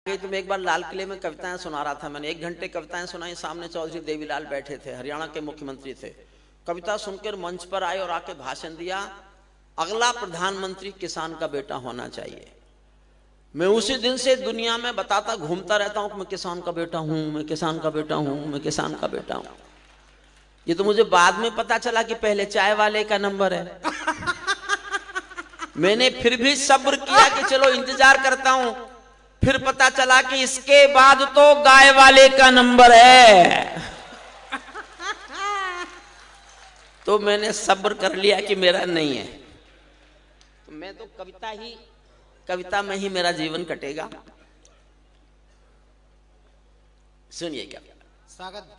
तो मैं एक बार लाल किले में कविताएं सुना रहा था। मैंने 1 घंटे कविताएं सुनाई। सामने चौधरी देवीलाल बैठे थे, हरियाणा के मुख्यमंत्री थे। कविता सुनकर मंच पर आए और आके भाषण दिया, अगला प्रधानमंत्री किसान का बेटा होना चाहिए। मैं उसी दिन से दुनिया में बताता घूमता रहता हूं कि मैं किसान का बेटा हूं, मैं किसान का बेटा हूं, मैं किसान का बेटा हूं। ये तो मुझे बाद में पता चला कि पहले चाय वाले का नंबर है। मैंने फिर भी सब्र किया कि चलो इंतजार करता हूं। फिर पता चला कि इसके बाद तो गाय वाले का नंबर है। तो मैंने सब्र कर लिया कि मेरा नहीं है। तो मैं तो कविता में ही मेरा जीवन कटेगा। सुनिए क्या स्वागत।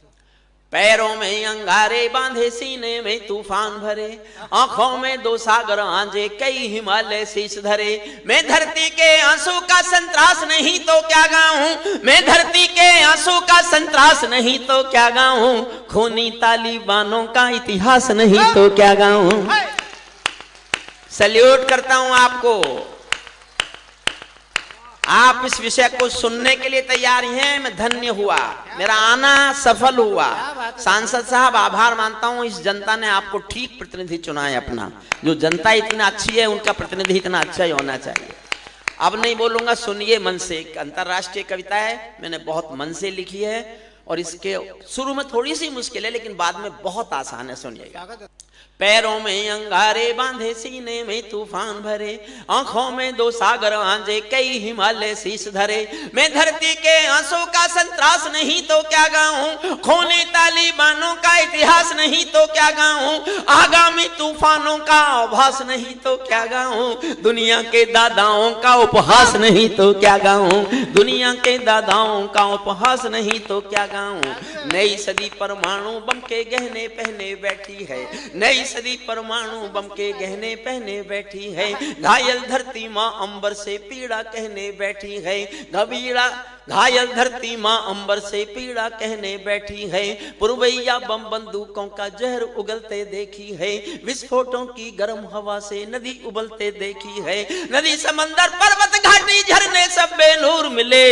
पैरों में अंगारे बांधे, सीने में तूफान भरे, आंखों में 2 सागर आंजे, कई हिमालय शीश धरे। मैं धरती के आंसू का संतरास नहीं तो क्या गाऊं, मैं धरती के आंसू का संतरास नहीं तो क्या गाऊं, खूनी तालिबानों का इतिहास नहीं तो क्या गाऊं। सल्यूट करता हूं आपको। आप इस विषय को सुनने के लिए तैयार हैं। मैं धन्य हुआ, मेरा आना सफल हुआ। सांसद साहब आभार मानता हूं, इस जनता ने आपको ठीक प्रतिनिधि चुना है अपना। जो जनता इतना अच्छी है उनका प्रतिनिधि इतना अच्छा ही होना चाहिए। अब नहीं बोलूंगा, सुनिए मन से। एक अंतर्राष्ट्रीय कविता है, मैंने बहुत मन से लिखी है और इसके शुरू में थोड़ी सी मुश्किल है लेकिन बाद में बहुत आसान है। सुनिएगा। पैरों में अंगारे बांधे, सीने में तूफान भरे, आंखों में 2 सागर आंजे, कई हिमालय शीश धरे। मैं धरती के आंसू का संतरास नहीं तो क्या गाऊं, खूनी तालिबानों का इतिहास नहीं तो क्या गाऊं, आगामी तूफानों का आभास नहीं तो क्या गाऊं, दुनिया के दादाओं का उपहास नहीं तो क्या गाऊं, दुनिया के दादाओं का उपहास नहीं तो क्या गाऊं। नई सदी परमाणु बम के गहने पहने बैठी है, नई सदी परमाणु बम के गहने पहने बैठी है। घायल धरती माँ अंबर से पीड़ा कहने बैठी है, घायल धरती माँ अंबर से पीड़ा कहने बैठी है। पुरवैया बम बंदूकों का जहर उगलते देखी है, विस्फोटों की गर्म हवा से नदी उबलते देखी है। नदी समंदर पर्वत घाटी झरने सब बेनूर मिले,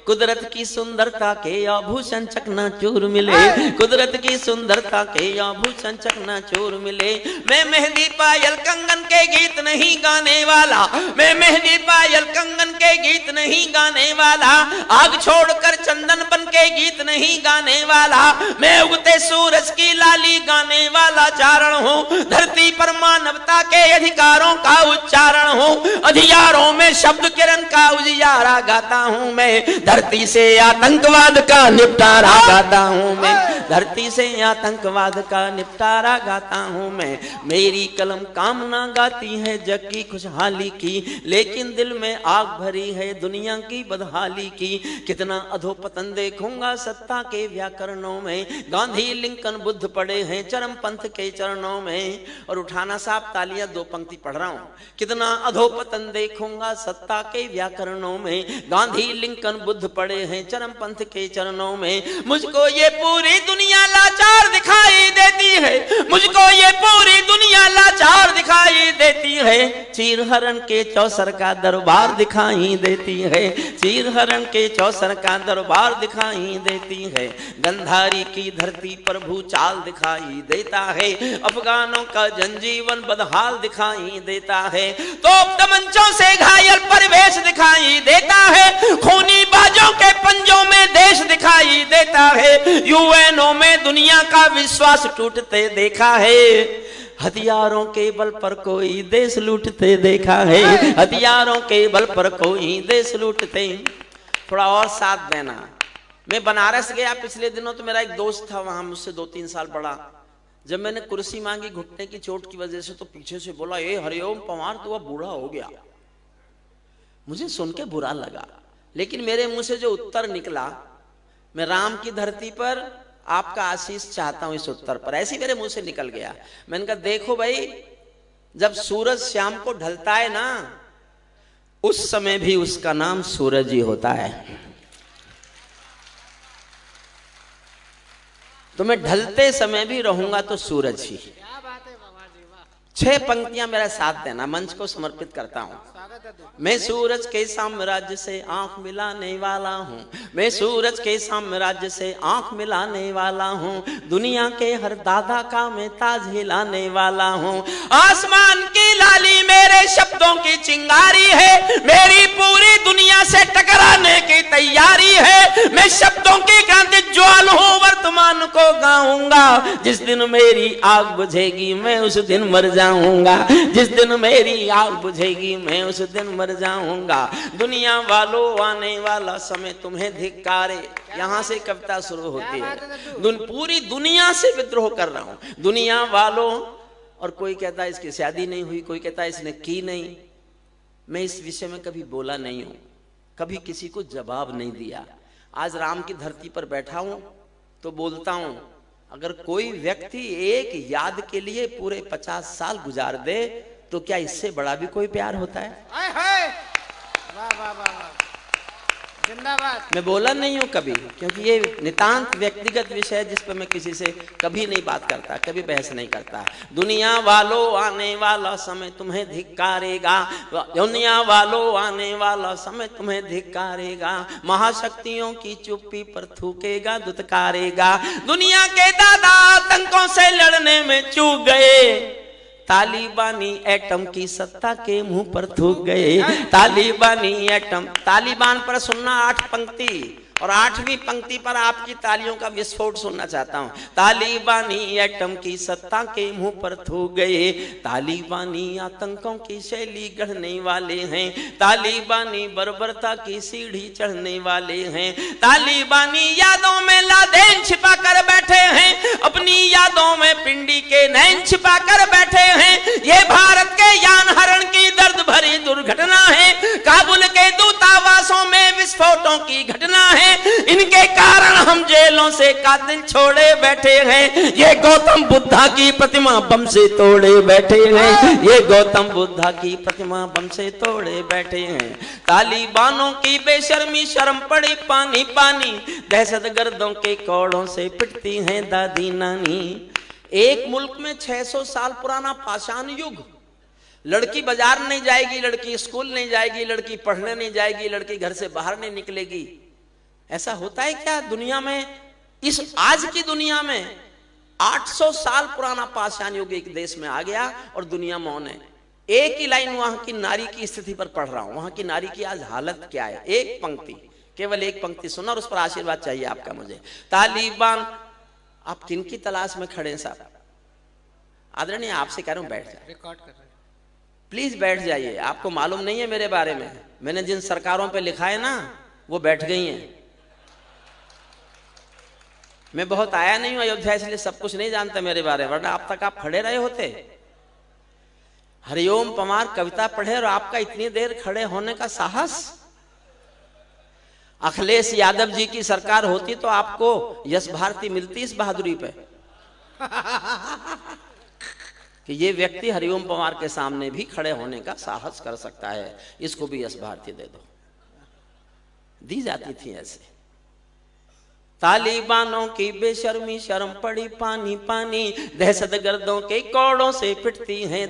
कुदरत की सुंदरता के आभूषण चकनाचूर मिले, कुदरत की सुंदरता के आभूषण चकनाचूर मिले। मैं मेहंदी पायल कंगन के गीत नहीं गाने वाला, मैं मेहंदी पायल कंगन के गीत नहीं गाने वाला, आग छोड़कर चंदन बन के गीत नहीं गाने वाला। मैं उगते सूरज की लाली गाने वाला चारण हूँ, धरती पर मानवता के अधिकारों का उच्चारण हूँ, अधिकारों में शब्द किरण का उजियारा गाता हूँ। मैं धरती से आतंकवाद का निपटारा गाता हूं, मैं धरती से आतंकवाद का निपटारा गाता हूं मैं। मेरी कलम कामना गाती है जग की खुशहाली की, लेकिन दिल में आग भरी है दुनिया की बदहाली की। कितना अधोपतन देखूंगा सत्ता के व्याकरणों में, गांधी लिंकन बुद्ध पड़े हैं चरम पंथ के चरणों में। और उठाना साहब तालियां, 2 पंक्ति पढ़ रहा हूं। कितना अधोपतन देखूंगा सत्ता के व्याकरणों में, गांधी लिंकन बुद्ध पड़े हैं चरम पंथ के चरणों में। मुझको ये पूरी दुनिया लाचार दिखाई देती है, मुझको ये पूरी दुनिया लाचार दिखाई देती है। चीर हरण के चौसर का दरबार दिखाई देती है, चीर हरण के चौसर का दरबार दिखाई देती है। गंधारी की धरती पर भूचाल दिखाई देता है, अफगानों का जनजीवन बदहाल दिखाई देता है। तोप तमंचों से घायल परिवेश दिखाई देता है, खूनी बाजों के पंजों में देश दिखाई देता है। यूएनओ में दुनिया का विश्वास टूटते देखा है, हथियारों के बल पर कोई देश लूटते देखा है, हथियारों के बल पर कोई देश लूटते। थोड़ा और साथ देना। मैं बनारस गया पिछले दिनों, तो मेरा एक दोस्त था वहां, मुझसे 2-3 साल बड़ा। जब मैंने कुर्सी मांगी घुटने की चोट की वजह से, तो पीछे से बोला, ए हरिओम पवार तू अब बूढ़ा हो गया। मुझे सुन के बुरा लगा, लेकिन मेरे मुंह से जो उत्तर निकला, मैं राम की धरती पर आपका आशीष चाहता हूं इस उत्तर पर, ऐसे मेरे मुंह से निकल गया। मैंने कहा देखो भाई, जब सूरज शाम को ढलता है ना, उस समय भी उसका नाम सूरज ही होता है। तो मैं ढलते समय भी रहूंगा तो सूरज ही। 6 पंक्तियां मेरा साथ देना, मंच को समर्पित करता हूं। मैं सूरज के साम्राज्य से आंख मिलाने वाला हूँ, मैं सूरज के साम्राज्य से आंख मिलाने वाला हूँ, दुनिया के हर दादा का मैं ताज हिलाने वाला हूँ। आसमान की लाली मेरे शब्दों की चिंगारी है, मेरी पूरी दुनिया से टकराने की तैयारी है। मैं शब्दों की क्रांति ज्वाल हूँ, वर्तमान को गाऊंगा। जिस दिन मेरी आग बुझेगी मैं उस दिन मर जाऊंगा, जिस दिन मेरी आग बुझेगी मैं उस दिन मर जाऊंगा। दुनिया वालों आने वाला समय तुम्हें धिक्कारे, यहां से कविता शुरू होती है। पूरी दुनिया से विद्रोह कर रहा हूं, दुनिया वालों। और कोई कहता है इसकी शादी नहीं हुई, कोई कहता है इसने की नहीं। मैं इस विषय में कभी बोला नहीं हूं, कभी किसी को जवाब नहीं दिया। आज राम की धरती पर बैठा हूं तो बोलता हूं, अगर कोई व्यक्ति एक याद के लिए पूरे 50 साल गुजार दे तो क्या इससे बड़ा भी कोई प्यार होता है? वाह वाह वाह, जिंदाबाद। मैं बोला नहीं हूं कभी, क्योंकि ये नितांत व्यक्तिगत विषय है जिस पर मैं किसी से कभी नहीं बात करता, कभी बहस नहीं करता। दुनिया वालों आने वाला समय तुम्हें धिक्कारेगा, दुनिया वालों आने वाला समय तुम्हें धिक्कारेगा। महाशक्तियों की चुप्पी पर थूकेगा, दुत्कारेगा। दुनिया के दादा आतंकों से लड़ने में चूक गए, तालिबानी एटम की सत्ता के मुंह पर थूक गए। तालिबानी एटम, तालिबान पर सुनना 8 पंक्ति, और 8वीं पंक्ति पर आपकी तालियों का विस्फोट सुनना चाहता हूं। तालिबानी एटम की सत्ता के मुंह पर थूक गए, तालिबानी आतंकों की शैली गढ़ने वाले हैं, तालिबानी बर्बरता की सीढ़ी चढ़ने वाले हैं। तालिबानी यादों में लादेन छिपा कर बैठे हैं, अपनी यादों में पिंडी के नैन छिपा कर बैठे हैं। ये भारत के यान हरण की दर्द भरी दुर्घटना है, काबुल के दूतावासों में विस्फोटों की घटना है। इनके कारण हम जेलों से कातिल छोड़े बैठे हैं। ये गौतम बुद्धा की प्रतिमा बम से तोड़े बैठे हैं, ये गौतम बुद्धा की प्रतिमा बम से तोड़े बैठे हैं। तालिबानों की बेशर्मी शर्म पड़ी पानी पानी, दहशतगर्दों के कौड़ों से पिटती हैं दादी नानी। एक मुल्क में 600 साल पुराना पाषाण युग, लड़की बाजार नहीं जाएगी, लड़की स्कूल नहीं जाएगी, लड़की पढ़ने नहीं जाएगी, लड़की घर से बाहर नहीं निकलेगी। ऐसा होता है क्या दुनिया में? इस आज की दुनिया में 800 साल पुराना पाषाण युग एक देश में आ गया और दुनिया मौन है। एक ही लाइन वहां की नारी की स्थिति पर पढ़ रहा हूं, वहां की नारी की आज हालत क्या है। एक पंक्ति, केवल एक पंक्ति सुना और उस पर आशीर्वाद चाहिए आपका मुझे। तालिबान, आप किनकी तलाश में खड़े हैं साहब? आदरणीय आपसे कह रहा हूं बैठ जाए, रिकॉर्ड कर रहे हैं, प्लीज बैठ जाइए। आपको मालूम नहीं है मेरे बारे में, मैंने जिन सरकारों पे लिखा है ना वो बैठ गई हैं। मैं बहुत आया नहीं हूं अयोध्या, इसलिए सब कुछ नहीं जानता मेरे बारे में, वरना आप तक आप खड़े रहे होते। हरिओम पमार कविता पढ़े और आपका इतनी देर खड़े होने का साहस। अखिलेश यादव जी की सरकार होती तो आपको यश भारती मिलती इस बहादुरी पे कि ये व्यक्ति हरिओम पमार के सामने भी खड़े होने का साहस कर सकता है, इसको भी यश भारती दे दो। दी जाती थी ऐसे। तालिबानों की बेशर्मी शर्म पड़ी पानी पानी, दहशतगर्दों के कौड़ों से पिटती हैं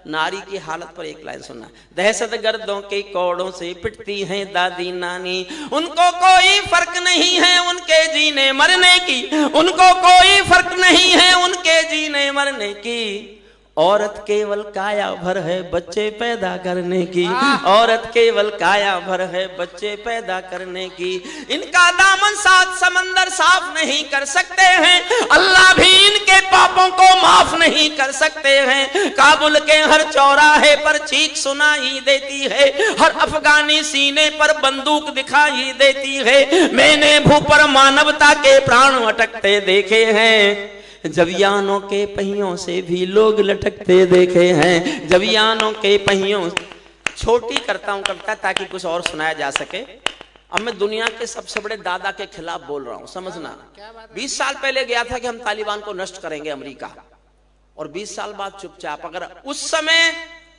नारी की हालत पर एक लाइन सुनना। दहशतगर्दों के कौड़ों से पिटती हैं दादी नानी, उनको कोई फर्क नहीं है उनके जीने मरने की, उनको कोई फर्क नहीं है उनके जीने मरने की। औरत केवल काया भर है बच्चे पैदा करने की, औरत केवल काया भर है बच्चे पैदा करने की। इनका दामन 7 समंदर साफ नहीं कर सकते हैं, अल्लाह भी इनके पापों को माफ नहीं कर सकते हैं। काबुल के हर चौराहे पर चीख सुनाई देती है, हर अफगानी सीने पर बंदूक दिखाई देती है। मैंने भू पर मानवता के प्राण अटकते देखे हैं, जवियानों के पहियों से भी लोग लटकते देखे हैं, जवियानों के पहियों। छोटी करता हूं कविता ताकि कुछ और सुनाया जा सके। अब मैं दुनिया के सबसे बड़े दादा के खिलाफ बोल रहा हूं, समझना। 20 साल पहले गया था कि हम तालिबान को नष्ट करेंगे अमेरिका, और 20 साल बाद चुपचाप। अगर उस समय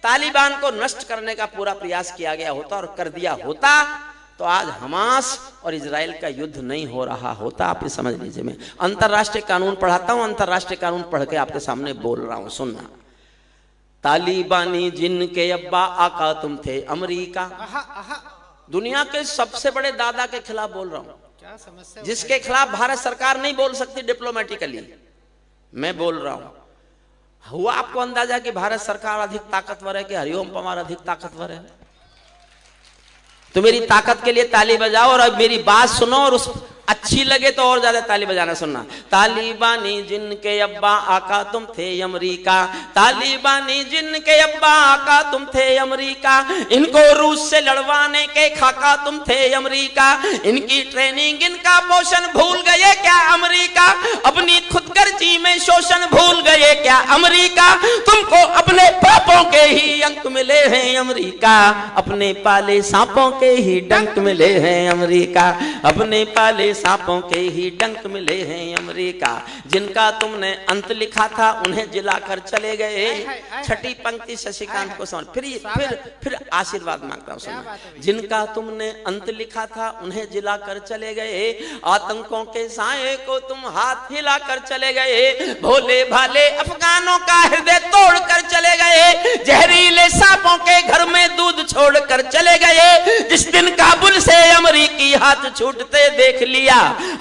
तालिबान को नष्ट करने का पूरा प्रयास किया गया होता और कर दिया होता तो आज हमास और इजराइल का युद्ध नहीं हो रहा होता। आप ये समझ लीजिए। मैं अंतरराष्ट्रीय कानून पढ़ाता हूं, अंतरराष्ट्रीय कानून पढ़ के आपके सामने बोल रहा हूं, सुनना। तालिबानी जिनके अब्बा आका तुम थे अमेरिका। दुनिया के सबसे बड़े दादा के खिलाफ बोल रहा हूं, क्या समस्या, जिसके खिलाफ भारत सरकार नहीं बोल सकती डिप्लोमेटिकली, मैं बोल रहा हूं। हुआ आपको अंदाजा कि भारत सरकार अधिक ताकतवर है कि हरिओम पवार अधिक ताकतवर है? तो मेरी ताकत के लिए ताली बजाओ और अब मेरी बात सुनो, और उस अच्छी लगे तो और ज्यादा ताली बजाना सुनना। तालिबानी जिनके अब्बा आका तुम थे अमेरिका, तालिबानी जिनके अब्बा आका तुम थे अमेरिका, इनको रूस से लड़वाने के खाका तुम थे अमेरिका, इनकी ट्रेनिंग इनका पोषण भूल गए क्या अमेरिका, अपनी खुदगर्जी में शोषण भूल गए क्या अमेरिका, तुमको अपने पापों के ही अंक मिले हैं अमेरिका, अपने पाले सांपों के ही डंक मिले हैं अमेरिका, अपने पाले सांपों के ही डंक मिले हैं अमेरिका, जिनका तुमने अंत लिखा था उन्हें जिलाकर चले गए। छठी पंक्ति शशिकांत को समझ, फिर आशीर्वाद मांगता हूं सुनना। जिनका तुमने अंत लिखा था उन्हें जिलाकर चले गए, आतंकों के साए को तुम हाथ हिलाकर चले गए, भोले भाले अफगानों का हृदय तोड़कर चले गए, जहरीले सांपों के घर में दूध छोड़कर चले गए, जिस दिन काबुल से अमेरिकी हाथ छूटते देख लिया,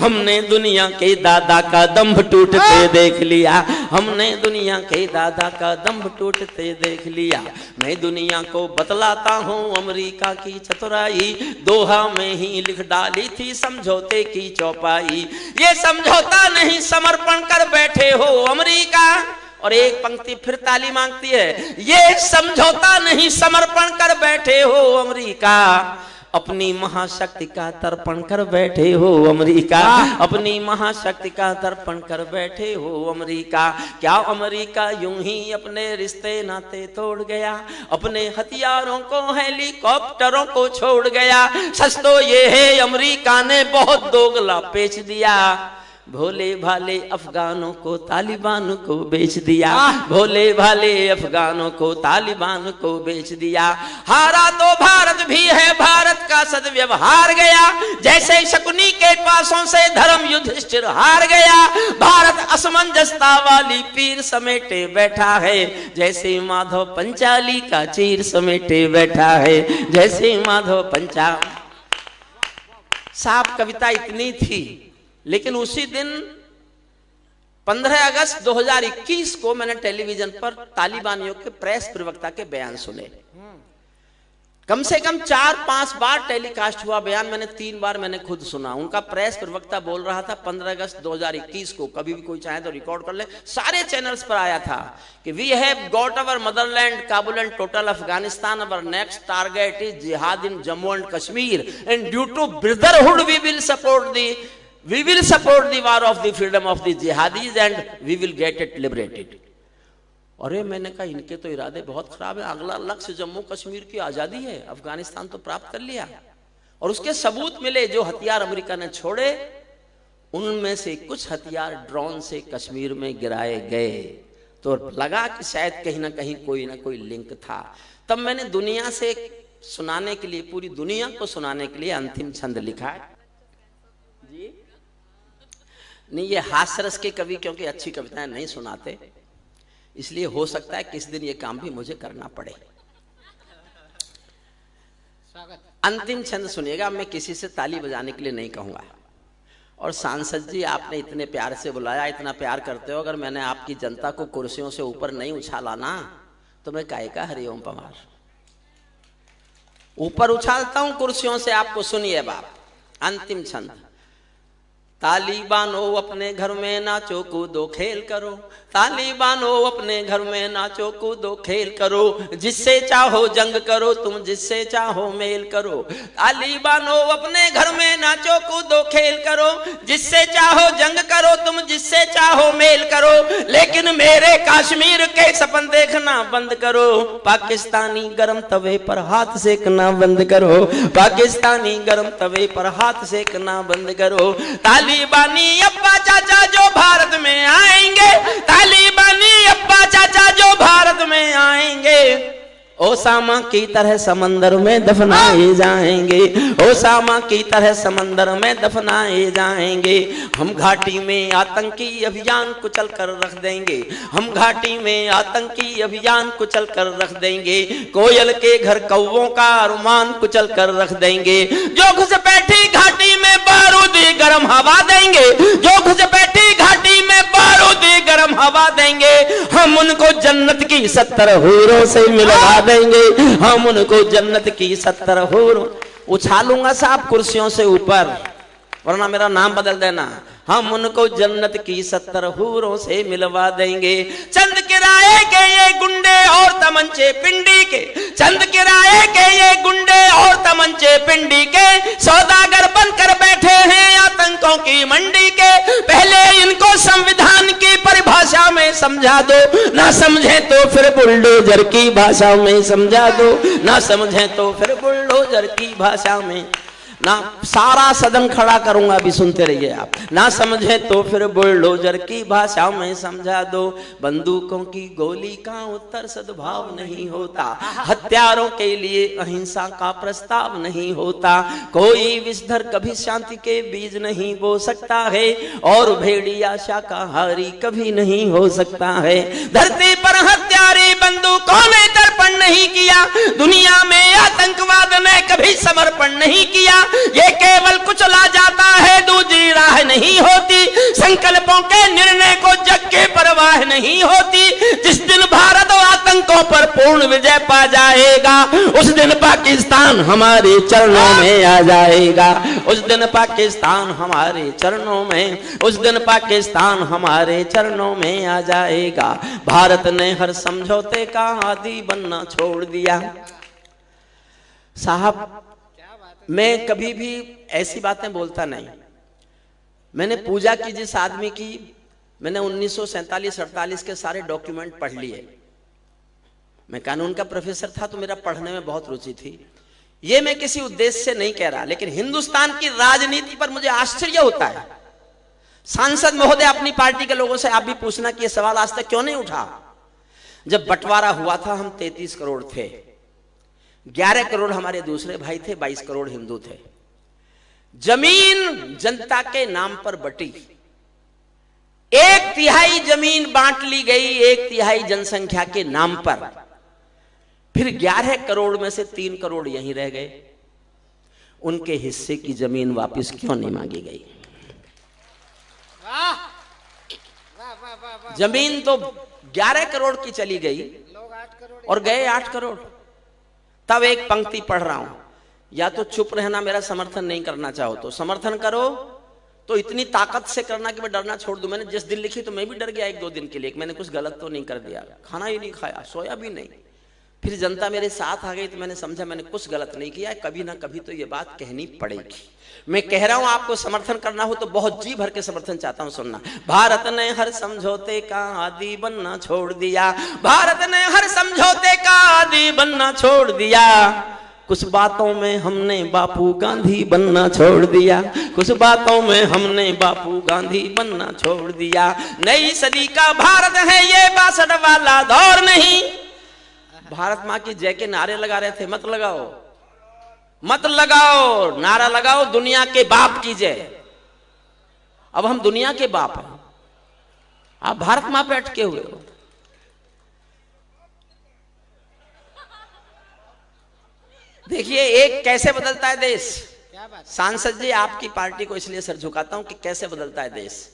हमने दुनिया के दादा का दम्भ टूटते देख लिया, हमने दुनिया के दादा का दम्भ टूटते देख लिया। मैं दुनिया को बतलाता हूँ अमेरिका की चतुराई, दोहा में ही लिख डाली थी समझौते की चौपाई, ये समझौता नहीं समर्पण कर बैठे हो अमेरिका। और एक पंक्ति फिर ताली मांगती है, ये समझौता नहीं समर्पण कर बैठे हो अमेरिका, अपनी महाशक्ति का तर्पण कर बैठे हो अमेरिका, अपनी महाशक्ति का तर्पण कर बैठे हो अमेरिका। क्या अमेरिका यूं ही अपने रिश्ते नाते तोड़ गया, अपने हथियारों को हेलीकॉप्टरों को छोड़ गया, सच तो ये है अमेरिका ने बहुत दोगला बेच दिया, भोले भाले अफगानों को तालिबान को बेच दिया, भोले भाले अफगानों को तालिबान को बेच दिया। हारा तो भारत भी है, भारत का सद्व्यवहार गया, जैसे शकुनी के पासों से धर्म युधिष्ठिर हार गया, भारत असमंजसता वाली पीर समेटे बैठा है, जैसे माधव पंचाली का चीर समेटे बैठा है, जैसे माधव पंचा। साहब कविता इतनी थी, लेकिन उसी दिन 15 अगस्त 2021 को मैंने टेलीविजन पर तालिबानियों के प्रेस प्रवक्ता के बयान सुने। कम से कम 4-5 बार टेलीकास्ट हुआ बयान, मैंने 3 बार मैंने खुद सुना। उनका प्रेस प्रवक्ता बोल रहा था 15 अगस्त 2021 को, कभी भी कोई चाहे तो रिकॉर्ड कर ले, सारे चैनल्स पर आया था कि we have got our motherland Kabul and total Afghanistan, our next target is jihad in Jammu and Kashmir, and due to brotherhood we will support the war of the freedom of the jihadis and we will get it liberated। अरे मैंने कहा इनके तो इरादे बहुत खराब है, अगला लक्ष्य जम्मू कश्मीर की आजादी है, अफगानिस्तान तो प्राप्त कर लिया, और उसके सबूत मिले। जो हथियार अमेरिका ने छोड़े उनमें से कुछ हथियार ड्रोन से कश्मीर में गिराए गए, तो लगा कि शायद कहीं ना कहीं कोई ना कोई लिंक था। तब मैंने दुनिया से सुनाने के लिए, पूरी दुनिया को सुनाने के लिए अंतिम छंद लिखा है जी। नहीं, ये हास्यरस के कवि क्योंकि अच्छी कविताएं नहीं सुनाते, इसलिए हो सकता है किस दिन ये काम भी मुझे करना पड़े। अंतिम छंद सुनिएगा, मैं किसी से ताली बजाने के लिए नहीं कहूंगा। और सांसद जी, आपने इतने प्यार से बुलाया, इतना प्यार करते हो, अगर मैंने आपकी जनता को कुर्सियों से ऊपर नहीं उछाला ना, तो मैं काहे का हरिओम पवार ऊपर उछालता हूं कुर्सियों से। आपको सुनिए बाप, अंतिम छंद। तालिबानो अपने घर में नाचो कूदो खेल करो, तालिबानो अपने घर में नाचो कूदो खेल करो, जिससे चाहो जंग करो तुम, जिससे चाहो मेल करो। तालिबानो अपने घर में नाचो कूदो खेल करो, जिससे चाहो जंग करो तुम, जिससे चाहो मेल करो, लेकिन मेरे कश्मीर के सपन देखना बंद करो। पाकिस्तानी गरम तवे पर हाथ सेकना बंद करो, पाकिस्तानी गरम तवे पर हाथ सेकना बंद करो। तालिबानी अब्बा चाचा जो भारत में आएंगे, तालिबानी अब्बा चाचा जो भारत में आएंगे, ओसामा की तरह समंदर में दफनाए जाएंगे, ओसामा की तरह समंदर में दफनाए जाएंगे। हम घाटी में आतंकी अभियान कुचल कर रख देंगे, हम घाटी में आतंकी अभियान कुचल कर रख देंगे। कोयल के घर कौवों का अरमान कुचल कर रख देंगे। जो घुसपैठी घाटी में बारूदी गर्म हवा देंगे, जो घुसपैठी घाटी में बारूदी गर्म हवा देंगे। हम उनको जन्नत की 70 हूरों से मिलवा देंगे, हम उनको जन्नत की 70 हूरों। उछालूंगा साहब कुर्सियों से ऊपर, वरना मेरा नाम बदल देना। हम उनको जन्नत की 70 हूरों से मिलवा देंगे। चंद किराए के ये गुंडे और तमंचे पिंडी के, चंद किराए के ये गुंडे और तमंचे पिंडी के सौदागर बनकर बैठे हैं आतंकों की मंडी के। पहले इनको संविधान की परिभाषा में समझा दो, ना समझे तो फिर बुलडोजर की भाषा में समझा दो, ना समझे तो फिर बुलडोजर की भाषा में। ना सारा सदन खड़ा करूंगा, अभी सुनते रहिए आप। ना समझे तो फिर बुलडोजर की भाषा में समझा दो। बंदूकों की गोली का उत्तर सद्भाव नहीं होता, हथियारों के लिए अहिंसा का प्रस्ताव नहीं होता। कोई विषधर कभी शांति के बीज नहीं बो सकता है, और भेड़िया शाकाहारी कभी नहीं हो सकता है। धरती पर हत्यारे बंदूकों ने तर्पण नहीं किया, दुनिया में आतंकवाद ने कभी समर्पण नहीं किया। ये केवल कुचला जाता है, दूसरी राह नहीं होती। संकल्पों के निर्णय को जग के परवाह नहीं होती। जिस दिन भारत आतंकों पर पूर्ण विजय पा जाएगा, उस दिन पाकिस्तान हमारे चरणों में आ जाएगा। उस दिन पाकिस्तान हमारे चरणों में, उस दिन पाकिस्तान हमारे चरणों में आ जाएगा। भारत ने हर समझौते का आदी बनना छोड़ दिया। साहब, मैं कभी भी ऐसी बातें बोलता नहीं। मैंने पूजा की जिस आदमी की, मैंने 1947-48 के सारे डॉक्यूमेंट पढ़ लिए। मैं कानून का प्रोफेसर था तो मेरा पढ़ने में बहुत रुचि थी। ये मैं किसी उद्देश्य से नहीं कह रहा, लेकिन हिंदुस्तान की राजनीति पर मुझे आश्चर्य होता है। सांसद महोदय, अपनी पार्टी के लोगों से आप भी पूछना कि यह सवाल आज तक क्यों नहीं उठा। जब बंटवारा हुआ था हम 33 करोड़ थे, 11 करोड़ हमारे दूसरे भाई थे, 22 करोड़ हिंदू थे। जमीन जनता के नाम पर बटी, 1/3 जमीन बांट ली गई 1/3 जनसंख्या के नाम पर। फिर 11 करोड़ में से 3 करोड़ यहीं रह गए। उनके हिस्से की जमीन वापस क्यों नहीं मांगी गई? जमीन तो 11 करोड़ की चली गई और गए 8 करोड़। तब एक पंक्ति पढ़ रहा हूं, या तो चुप रहना, मेरा समर्थन नहीं करना चाहो तो समर्थन करो, तो इतनी ताकत से करना कि मैं डरना छोड़ दूं। मैंने जिस दिन लिखी तो मैं भी डर गया 1-2 दिन के लिए, मैंने कुछ गलत तो नहीं कर दिया। खाना ही नहीं खाया, सोया भी नहीं। फिर जनता मेरे साथ आ गई तो मैंने समझा मैंने कुछ गलत नहीं किया, कभी ना कभी तो ये बात कहनी पड़ेगी। मैं कह रहा हूं, आपको समर्थन करना हो तो बहुत जी भर के समर्थन चाहता हूं, सुनना। भारत ने हर समझौते का आदी बनना छोड़ दिया, भारत ने हर समझौते का आदी बनना छोड़ दिया। कुछ बातों में हमने बापू गांधी बनना छोड़ दिया, कुछ बातों में हमने बापू गांधी बनना छोड़ दिया। नई सदी का भारत है ये 62 वाला दौर नहीं। भारत माँ की जय के नारे लगा रहे थे, मत लगाओ, मत लगाओ, नारा लगाओ दुनिया के बाप की जय। अब हम दुनिया के बाप हैं, आप भारत माँ पे अटके हुए हो। देखिए एक कैसे बदलता है देश। सांसद जी, आपकी पार्टी को इसलिए सर झुकाता हूं कि कैसे बदलता है देश।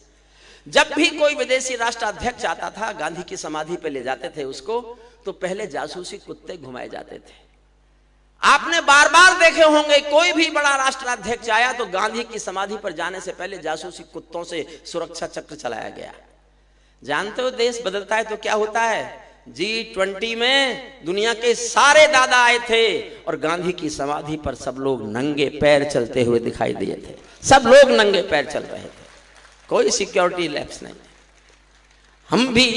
जब भी कोई विदेशी राष्ट्राध्यक्ष आता था, गांधी की समाधि पे ले जाते थे उसको, तो पहले जासूसी कुत्ते घुमाए जाते थे। आपने बार बार देखे होंगे, कोई भी बड़ा राष्ट्राध्यक्ष आया तो गांधी की समाधि पर जाने से पहले जासूसी कुत्तों से सुरक्षा चक्र चलाया गया। जानते हो देश बदलता है तो क्या होता है? G20 में दुनिया के सारे दादा आए थे और गांधी की समाधि पर सब लोग नंगे पैर चलते हुए दिखाई दिए थे। सब लोग नंगे पैर चल रहे थे, कोई सिक्योरिटी लैप्स नहीं। हम भी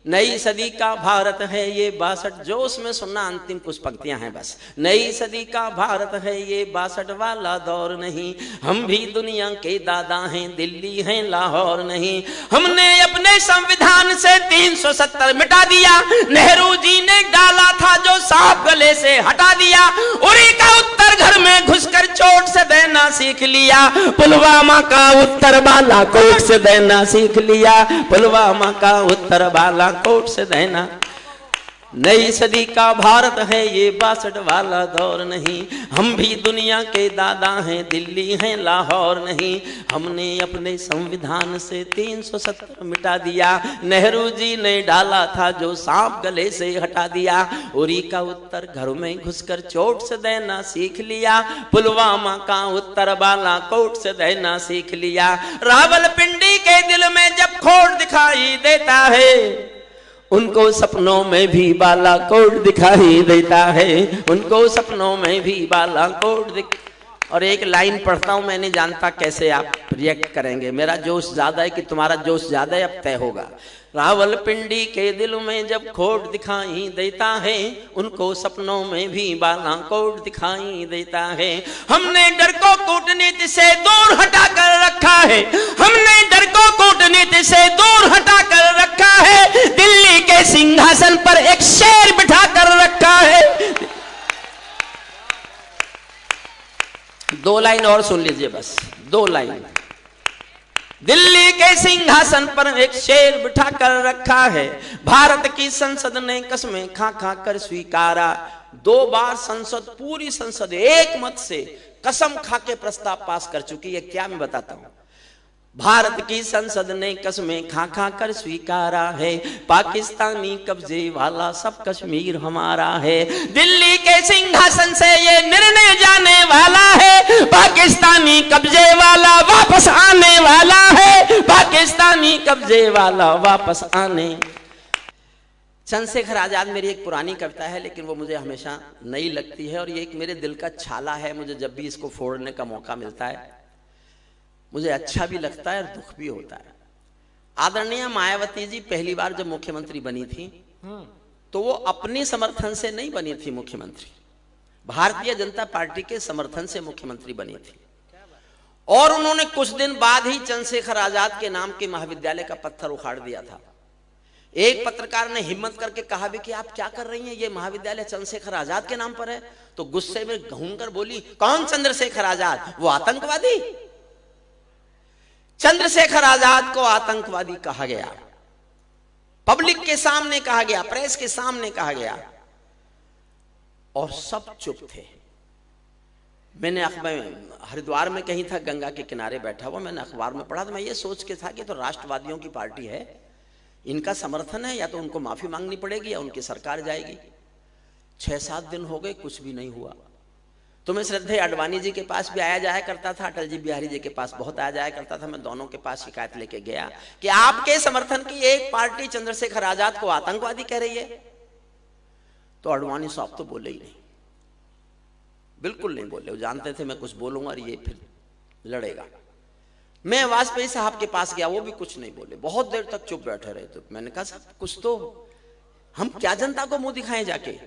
नई सदी का भारत है ये 62, जो उसमें सुनना अंतिम कुछ पंक्तियां हैं बस। नई सदी का भारत है ये 62 वाला दौर नहीं, हम भी दुनिया के दादा हैं, दिल्ली हैं लाहौर नहीं। हमने अपने संविधान से 370 मिटा दिया, नेहरू जी ने डाला था जो सांप गले से हटा दिया। उरी का उत्तर घर में घुसकर चोट से देना सीख लिया, पुलवामा का उत्तर बालाकोट से देना सीख लिया, पुलवामा का उत्तर बालाकोट से देना। नई सदी का भारत है ये 62 वाला दौर नहीं, हम भी दुनिया के दादा हैं, दिल्ली हैं लाहौर नहीं। हमने अपने संविधान से 370 मिटा दिया, नेहरू जी ने डाला था जो सांप गले से हटा दिया। उरी का उत्तर घर में घुसकर चोट से देना सीख लिया, पुलवामा का उत्तर बालाकोट से देना सीख लिया। रावलपिंडी के दिल में जब खोट दिखाई देता है, उनको सपनों में भी बालाकोट दिखाई देता है, उनको सपनों में भी बालाकोट और एक लाइन पढ़ता हूं, मैं नहीं जानता कैसे आप रिएक्ट करेंगे। मेरा जोश ज्यादा है कि तुम्हारा जोश ज्यादा है, अब तय होगा। रावलपिंडी के दिल में जब खोट दिखाई देता है, उनको सपनों में भी बालाकोट दिखाई देता है। हमने डर को कूटनीति से दूर हटा कर रखा है, हमने डर को कूटनीति से दूर हटा कर रखा है। दिल्ली के सिंहासन पर एक शेर बिठा कर रखा है। 2 लाइन और सुन लीजिए बस, 2 लाइन। दिल्ली के सिंहासन पर एक शेर बिठा कर रखा है, भारत की संसद ने कसमें खा खा कर स्वीकारा। 2 बार संसद, पूरी संसद एक मत से कसम खा के प्रस्ताव पास कर चुकी है। क्या मैं बताता हूं, भारत की संसद ने कसमें खा खा कर स्वीकारा है, पाकिस्तानी कब्जे वाला सब कश्मीर हमारा है। दिल्ली के सिंहासन से ये निर्णय जाने वाला है, पाकिस्तानी कब्जे वाला वापस आने वाला है, पाकिस्तानी कब्जे वाला वापस आने। चंद्रशेखर आजाद मेरी एक पुरानी कविता है, लेकिन वो मुझे हमेशा नई लगती है और ये एक मेरे दिल का छाला है। मुझे जब भी इसको फोड़ने का मौका मिलता है मुझे अच्छा भी लगता है और दुख भी होता है। आदरणीय मायावती जी पहली बार जब मुख्यमंत्री बनी थी तो वो अपने समर्थन से नहीं बनी थी मुख्यमंत्री, भारतीय जनता पार्टी के समर्थन से मुख्यमंत्री बनी थी। और उन्होंने कुछ दिन बाद ही चंद्रशेखर आजाद के नाम के महाविद्यालय का पत्थर उखाड़ दिया था। एक पत्रकार ने हिम्मत करके कहा भी कि आप क्या कर रही हैं, ये महाविद्यालय चंद्रशेखर आजाद के नाम पर है। तो गुस्से में घूमकर बोली, कौन चंद्रशेखर आजाद, वो आतंकवादी? चंद्रशेखर आजाद को आतंकवादी कहा गया, पब्लिक के सामने कहा गया, प्रेस के सामने कहा गया और सब चुप थे। मैंने हरिद्वार में कहीं था, गंगा के किनारे बैठा हुआ, मैंने अखबार में पढ़ा तो मैं ये सोच के था कि तो राष्ट्रवादियों की पार्टी है, इनका समर्थन है, या तो उनको माफी मांगनी पड़ेगी या उनकी सरकार जाएगी। 6-7 दिन हो गए, कुछ भी नहीं हुआ। तो मैं श्रद्धेय आडवाणी जी के पास भी आया जाया करता था, अटल जी बिहारी जी के पास बहुत आया जाया करता था। मैं दोनों के पास शिकायत लेके गया कि आपके समर्थन की एक पार्टी चंद्रशेखर आजाद को आतंकवादी कह रही है। तो आडवाणी साहब तो बोले ही नहीं, बिल्कुल नहीं बोले। वो जानते थे मैं कुछ बोलूंगा और ये फिर लड़ेगा। मैं वाजपेयी साहब के पास गया, वो भी कुछ नहीं बोले, बहुत देर तक चुप बैठे रहे। तो मैंने कहा साहब कुछ तो, हम क्या जनता को मुंह दिखाएं जाके?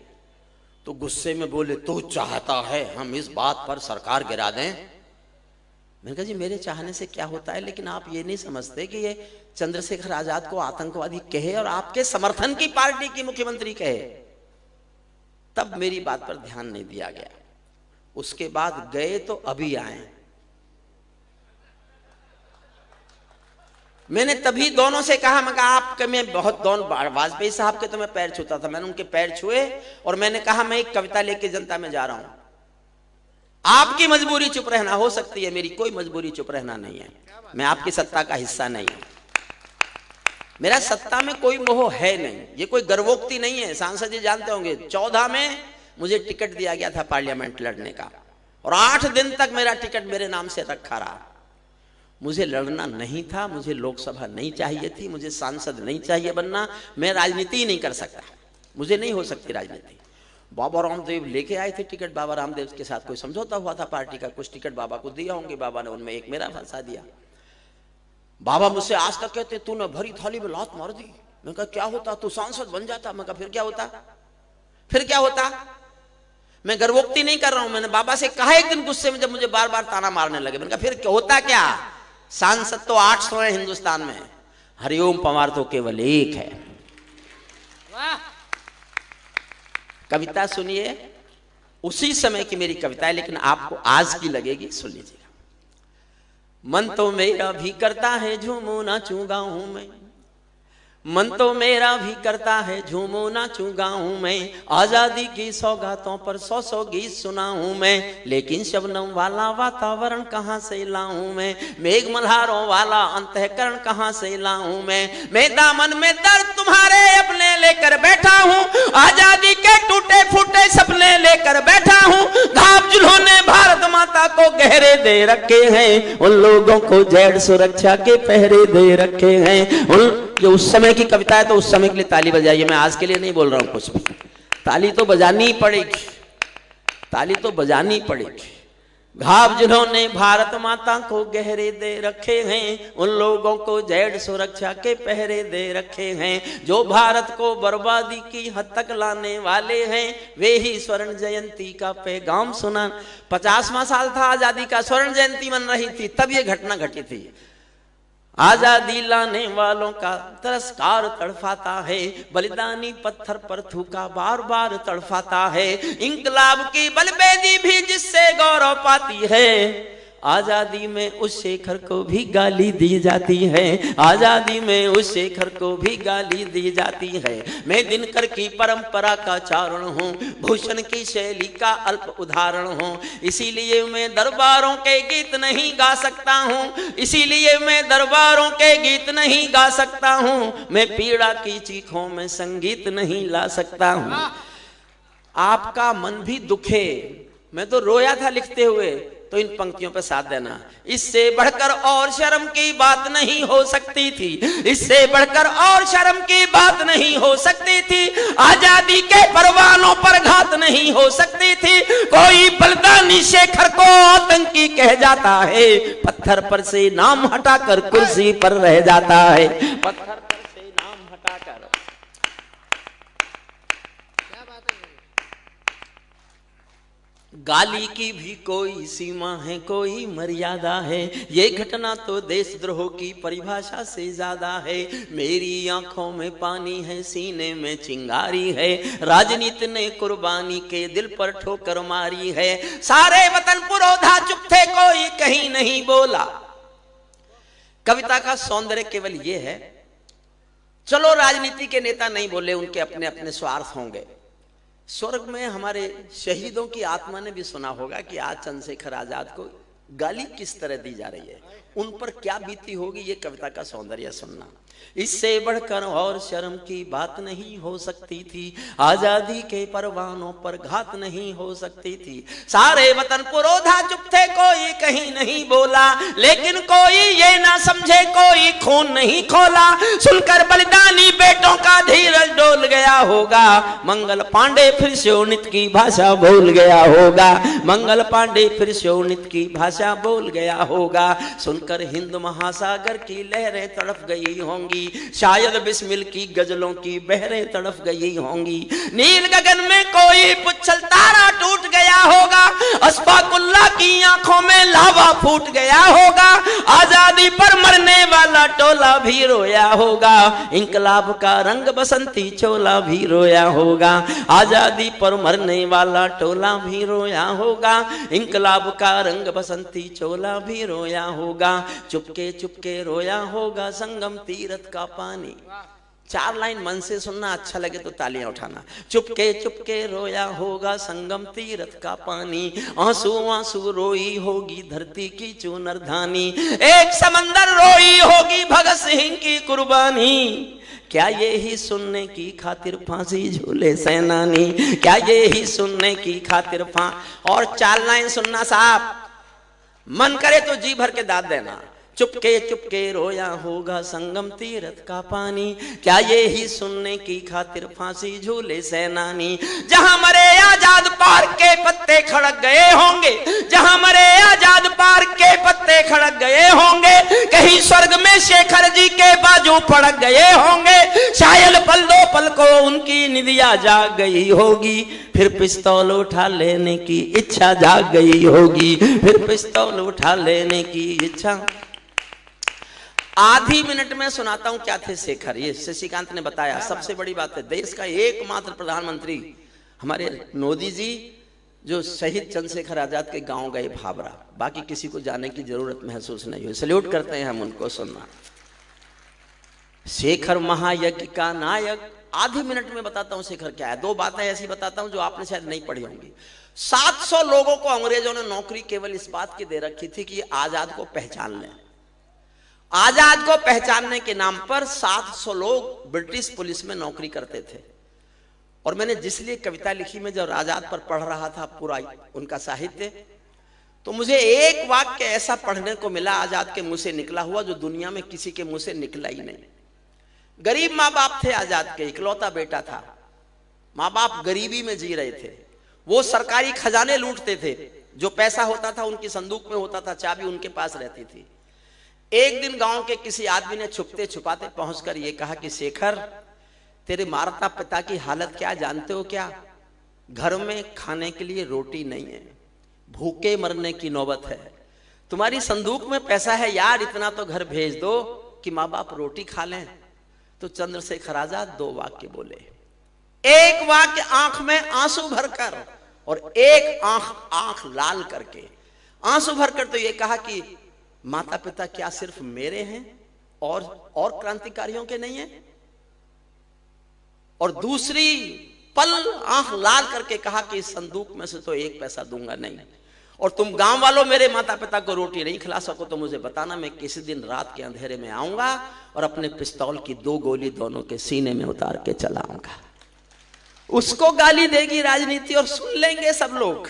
तो गुस्से में बोले, तू चाहता है हम इस बात पर सरकार गिरा दें? मैंने कहा जी मेरे चाहने से क्या होता है, लेकिन आप ये नहीं समझते कि ये चंद्रशेखर आजाद को आतंकवादी कहे और आपके समर्थन की पार्टी की मुख्यमंत्री कहे। तब मेरी बात पर ध्यान नहीं दिया गया। उसके बाद गए तो अभी आए। मैंने तभी दोनों से कहा, मैं आपके मैं बहुत वाजपेयी साहब के तो मैं पैर छूता था, मैंने उनके पैर छुए और मैंने कहा मैं एक कविता लेके जनता में जा रहा हूं। आपकी मजबूरी चुप रहना हो सकती है, मेरी कोई मजबूरी चुप रहना नहीं है। मैं आपकी सत्ता का हिस्सा नहीं हूं, मेरा सत्ता में कोई मोह है नहीं, ये कोई गर्वोक्ति नहीं है। सांसद जी जानते होंगे 14 में मुझे टिकट दिया गया था पार्लियामेंट लड़ने का और 8 दिन तक मेरा टिकट मेरे नाम से रखा रहा। मुझे लड़ना नहीं था, मुझे लोकसभा नहीं चाहिए थी, मुझे सांसद नहीं चाहिए बनना, मैं राजनीति ही नहीं कर सकता, मुझे नहीं हो सकती राजनीति। बाबा रामदेव लेके आए थे टिकट, बाबा रामदेव के साथ कोई समझौता हुआ था पार्टी का, कुछ टिकट बाबा को दिया होंगे, बाबा ने उनमें एक मेरा फंसा दिया। बाबा मुझसे आज तक कहते तूने भरी थाली में लात मार दी, मैं कहा क्या होता, तू सांसद बन जाता। मैं कहा फिर क्या होता, फिर क्या होता। मैं गर्वोक्ति नहीं कर रहा हूं, मैंने बाबा से कहा एक दिन गुस्से में, जब मुझे बार बार ताना मारने लगे। मैंने कहा फिर क्या होता, क्या सांसद तो 800 है हिंदुस्तान में, हरिओम पंवार तो केवल एक है। वाह। कविता सुनिए, उसी समय की मेरी कविता है, लेकिन आपको आज की लगेगी, सुन लीजिएगा। मन तो मेरा भी करता है झूमू नाचूं गाऊं मैं, मन तो मेरा भी करता है झूमू नाचूं गाऊं मैं, आजादी की सौगातों पर 100 गीत सुनाऊं मैं, लेकिन शबनम वाला वातावरण कहां से लाऊं मैं, मेघ मल्हारों वाला अंतःकरण कहां से लाऊं मैं दामन में दर्द तुम्हारे अपने लेकर बैठा हूं, आजादी के टूटे फूटे सपने लेकर बैठा हूं, घाव जिन्होंने भारत माता को गहरे दे रखे हैं, उन लोगों को जेड सुरक्षा के पहरे दे रखे हैं। उन जो उस समय की कविता है, तो उस समय के लिए ताली बजाइए, मैं आज के लिए नहीं बोल रहा हूं कुछ भी। ताली तो बजानी ही पड़ेगी, ताली तो बजानी पड़ेगी। घाव जिन्होंने भारत माता को गहरे दे रखे हैं, उन लोगों को जेड सुरक्षा के पहरे दे रखे हैं, जो भारत को बर्बादी की हद तक लाने वाले हैं, वे ही स्वर्ण जयंती का पैगाम सुना। 50वां साल था आजादी का, स्वर्ण जयंती मन रही थी, तब ये घटना घटी थी। आजादी लाने वालों का तिरस्कार तड़फाता है, बलिदानी पत्थर पर थूका बार बार तड़फाता है, इंकलाब की बलबेदी भी जिससे गौरव पाती है, आजादी में उस शेखर को भी गाली दी जाती है, आजादी में उस शेखर को भी गाली दी जाती है। मैं दिनकर की परंपरा का चारण हूँ, भूषण की शैली का अल्प उदाहरण हूँ, इसीलिए मैं दरबारों के गीत नहीं गा सकता हूँ, इसीलिए मैं दरबारों के गीत नहीं गा सकता हूँ, मैं पीड़ा की चीखों में संगीत नहीं ला सकता हूँ। आपका मन भी दुखे, मैं तो रोया था लिखते हुए, तो इन पंक्तियों पर साथ देना। इससे बढ़कर और शर्म की बात नहीं हो सकती थी, इससे बढ़कर और शर्म की बात नहीं हो सकती थी, आजादी के परवानों पर घात नहीं हो सकती थी, कोई बलिदानी शेखर को आतंकी कह जाता है, पत्थर पर से नाम हटाकर कुर्सी पर रह जाता है, पत्थर पर से नाम हटाकर। गाली की भी कोई सीमा है, कोई मर्यादा है, ये घटना तो देशद्रोह की परिभाषा से ज्यादा है, मेरी आंखों में पानी है, सीने में चिंगारी है, राजनीति ने कुर्बानी के दिल पर ठोकर मारी है, सारे वतन पुरोधा चुप थे, कोई कहीं नहीं बोला। कविता का सौंदर्य केवल ये है, चलो राजनीति के नेता नहीं बोले, उनके अपने अपने स्वार्थ होंगे। स्वर्ग में हमारे शहीदों की आत्मा ने भी सुना होगा कि आज चंद्रशेखर आजाद को गाली किस तरह दी जा रही है, उन पर क्या बीती होगी, ये कविता का सौंदर्य सुनना। इससे बढ़कर और शर्म की बात नहीं हो सकती थी, आजादी के परवानों पर घात नहीं हो सकती थी, सारे वतन पुरोधा चुप थे, कोई कहीं नहीं बोला, लेकिन कोई ये ना समझे, कोई खून नहीं खोला, सुनकर बलिदानी बेटों का धीरज डोल गया होगा, मंगल पांडे फिर शोणित की भाषा भूल गया होगा, मंगल पांडे फिर शोणित की भाषा बोल गया होगा, सुनकर हिंद महासागर की लहरें तड़प गई होंगी, शायद बिस्मिल की गजलों की बहरें तड़प गई होंगी, नील गगन में कोई पुच्छल तारा टूट गया होगा, अस्फाकुल्ला की आंखों में लावा फूट गया होगा, आजादी पर मरने वाला टोला भी रोया होगा, इंकलाब का रंग बसंती चोला भी रोया होगा, आजादी पर मरने वाला टोला भी रोया होगा, इंकलाब का रंग बसंती चोला भी रोया होगा, चुपके चुपके रोया होगा संगम तीरथ का पानी। 4 लाइन मन से सुनना, अच्छा लगे तो तालियां उठाना। चुपके चुपके रोया होगा संगम तीरथ का पानी, आंसू आंसू रोई होगी धरती की चूनरधानी, एक समंदर रोई होगी भगत सिंह की कुर्बानी, क्या ये ही सुनने की खातिर फांसी झूले सेनानी, क्या ये ही सुनने की खातिर और 4 लाइन सुनना साहब, मन करे तो जी भर के दाद देना। चुपके चुपके रोया होगा संगम तीरथ का पानी, क्या ये ही सुनने की खातिर फांसी झूले सेनानी, जहां मरे आजाद पार्क के पत्ते खड़क गए होंगे, जहां मरे आजाद पार्क के पत्ते खड़क गए होंगे, कहीं स्वर्ग में शेखर जी के बाजू पड़क गए होंगे, शायद पल दो पल को उनकी निदिया जाग गई होगी, फिर पिस्तौल उठा लेने की इच्छा जाग गई होगी, फिर पिस्तौल उठा लेने की इच्छा। आधी मिनट में सुनाता हूं क्या थे शेखर। ये शशिकांत ने बताया, सबसे बड़ी बात है देश का एकमात्र प्रधानमंत्री हमारे मोदी जी जो शहीद चंद्रशेखर आजाद के गांव गए भाबरा, बाकी किसी को जाने की जरूरत महसूस नहीं हुई। सल्यूट करते हैं हम उनको। सुनना, शेखर महायज्ञ का नायक। आधी मिनट में बताता हूं शेखर क्या है। दो बातें ऐसी बताता हूं जो आपने शायद नहीं पढ़ी होंगी। 700 लोगों को अंग्रेजों ने नौकरी केवल इस बात की दे रखी थी कि आजाद को पहचान लें। आजाद को पहचानने के नाम पर 700 लोग ब्रिटिश पुलिस में नौकरी करते थे। और मैंने जिसलिए कविता लिखी, में जब आजाद पर पढ़ रहा था पूरा उनका साहित्य, तो मुझे एक वाक्य ऐसा पढ़ने को मिला आजाद के मुंह से निकला हुआ जो दुनिया में किसी के मुंह से निकला ही नहीं। गरीब माँ बाप थे आजाद के, इकलौता बेटा था। माँ बाप गरीबी में जी रहे थे। वो सरकारी खजाने लूटते थे। जो पैसा होता था उनकी संदूक में होता था, चाबी उनके पास रहती थी। एक दिन गांव के किसी आदमी ने छुपते छुपाते पहुंचकर यह कहा कि शेखर, तेरे माता पिता की हालत क्या जानते हो क्या? घर में खाने के लिए रोटी नहीं है, भूखे मरने की नौबत है। तुम्हारी संदूक में पैसा है यार, इतना तो घर भेज दो कि माँ बाप रोटी खा लें। तो चंद्रशेखर आजाद 2 वाक्य बोले। एक वाक्य आंख में आंसू भरकर और एक आंख लाल करके। आंसू भरकर तो ये कहा कि माता पिता क्या सिर्फ मेरे हैं और क्रांतिकारियों के नहीं है? और दूसरी पल आंख लाल करके कहा कि इस संदूक में से तो 1 पैसा दूंगा नहीं। और तुम गांव वालों मेरे माता पिता को रोटी नहीं खिला सको तो मुझे बताना, मैं किसी दिन रात के अंधेरे में आऊंगा और अपने पिस्तौल की 2 गोली दोनों के सीने में उतार के चलाऊंगा। उसको गाली देगी राजनीति और सुन लेंगे सब लोग।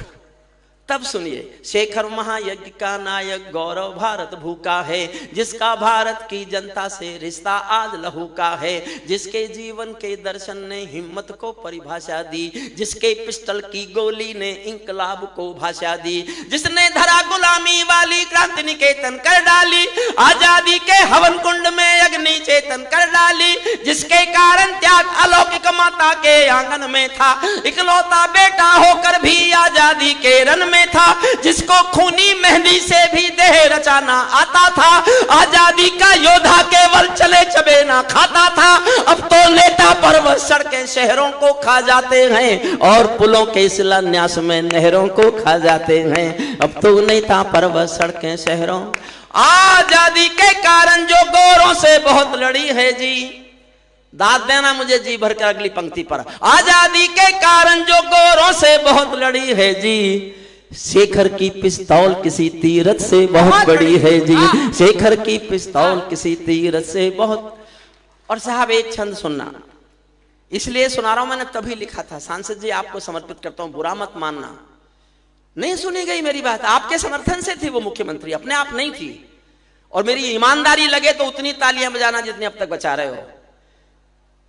तब सुनिए, शेखर महायज्ञ का नायक गौरव भारत भूखा है, जिसका भारत की जनता से रिश्ता आज लहू का है, जिसके जीवन के दर्शन ने हिम्मत को परिभाषा दी, जिसके पिस्टल की गोली ने इंकलाब को भाषा दी, जिसने धरा गुलामी वाली क्रांति निकेतन कर डाली, आजादी के हवन कुंड में अग्नि चेतन कर डाली, जिसके कारण त्याग अलौकिक माता के आंगन में था, इकलौता बेटा होकर भी आजादी के रन में था, जिसको खूनी मेहंदी से भी देह रचाना आता था, आजादी का योद्धा केवल चले चबे ना खाता था। अब तो नेता पर्वत सड़कें शहरों को खा जाते हैं और पुलों के शिलान्यास में नहरों को खा जाते हैं। अब तो नेता पर्वत सड़कें शहरों। आजादी के कारण जो गोरों से बहुत लड़ी है जी, दाद देना मुझे जी भर कर अगली पंक्ति पर। आजादी के कारण जो गोरों से बहुत लड़ी है जी, शेखर की पिस्तौल किसी तीरथ से बहुत बड़ी है जी, शेखर की पिस्तौल किसी तीरथ से बहुत। और साहब एक छंद सुनना, इसलिए सुना रहा हूं, मैंने तभी लिखा था। सांसद जी आपको समर्पित करता हूं, बुरा मत मानना। नहीं सुनी गई मेरी बात, आपके समर्थन से थी वो मुख्यमंत्री, अपने आप नहीं थी। और मेरी ईमानदारी लगे तो उतनी तालियां बजाना जितनी अब तक बचा रहे हो।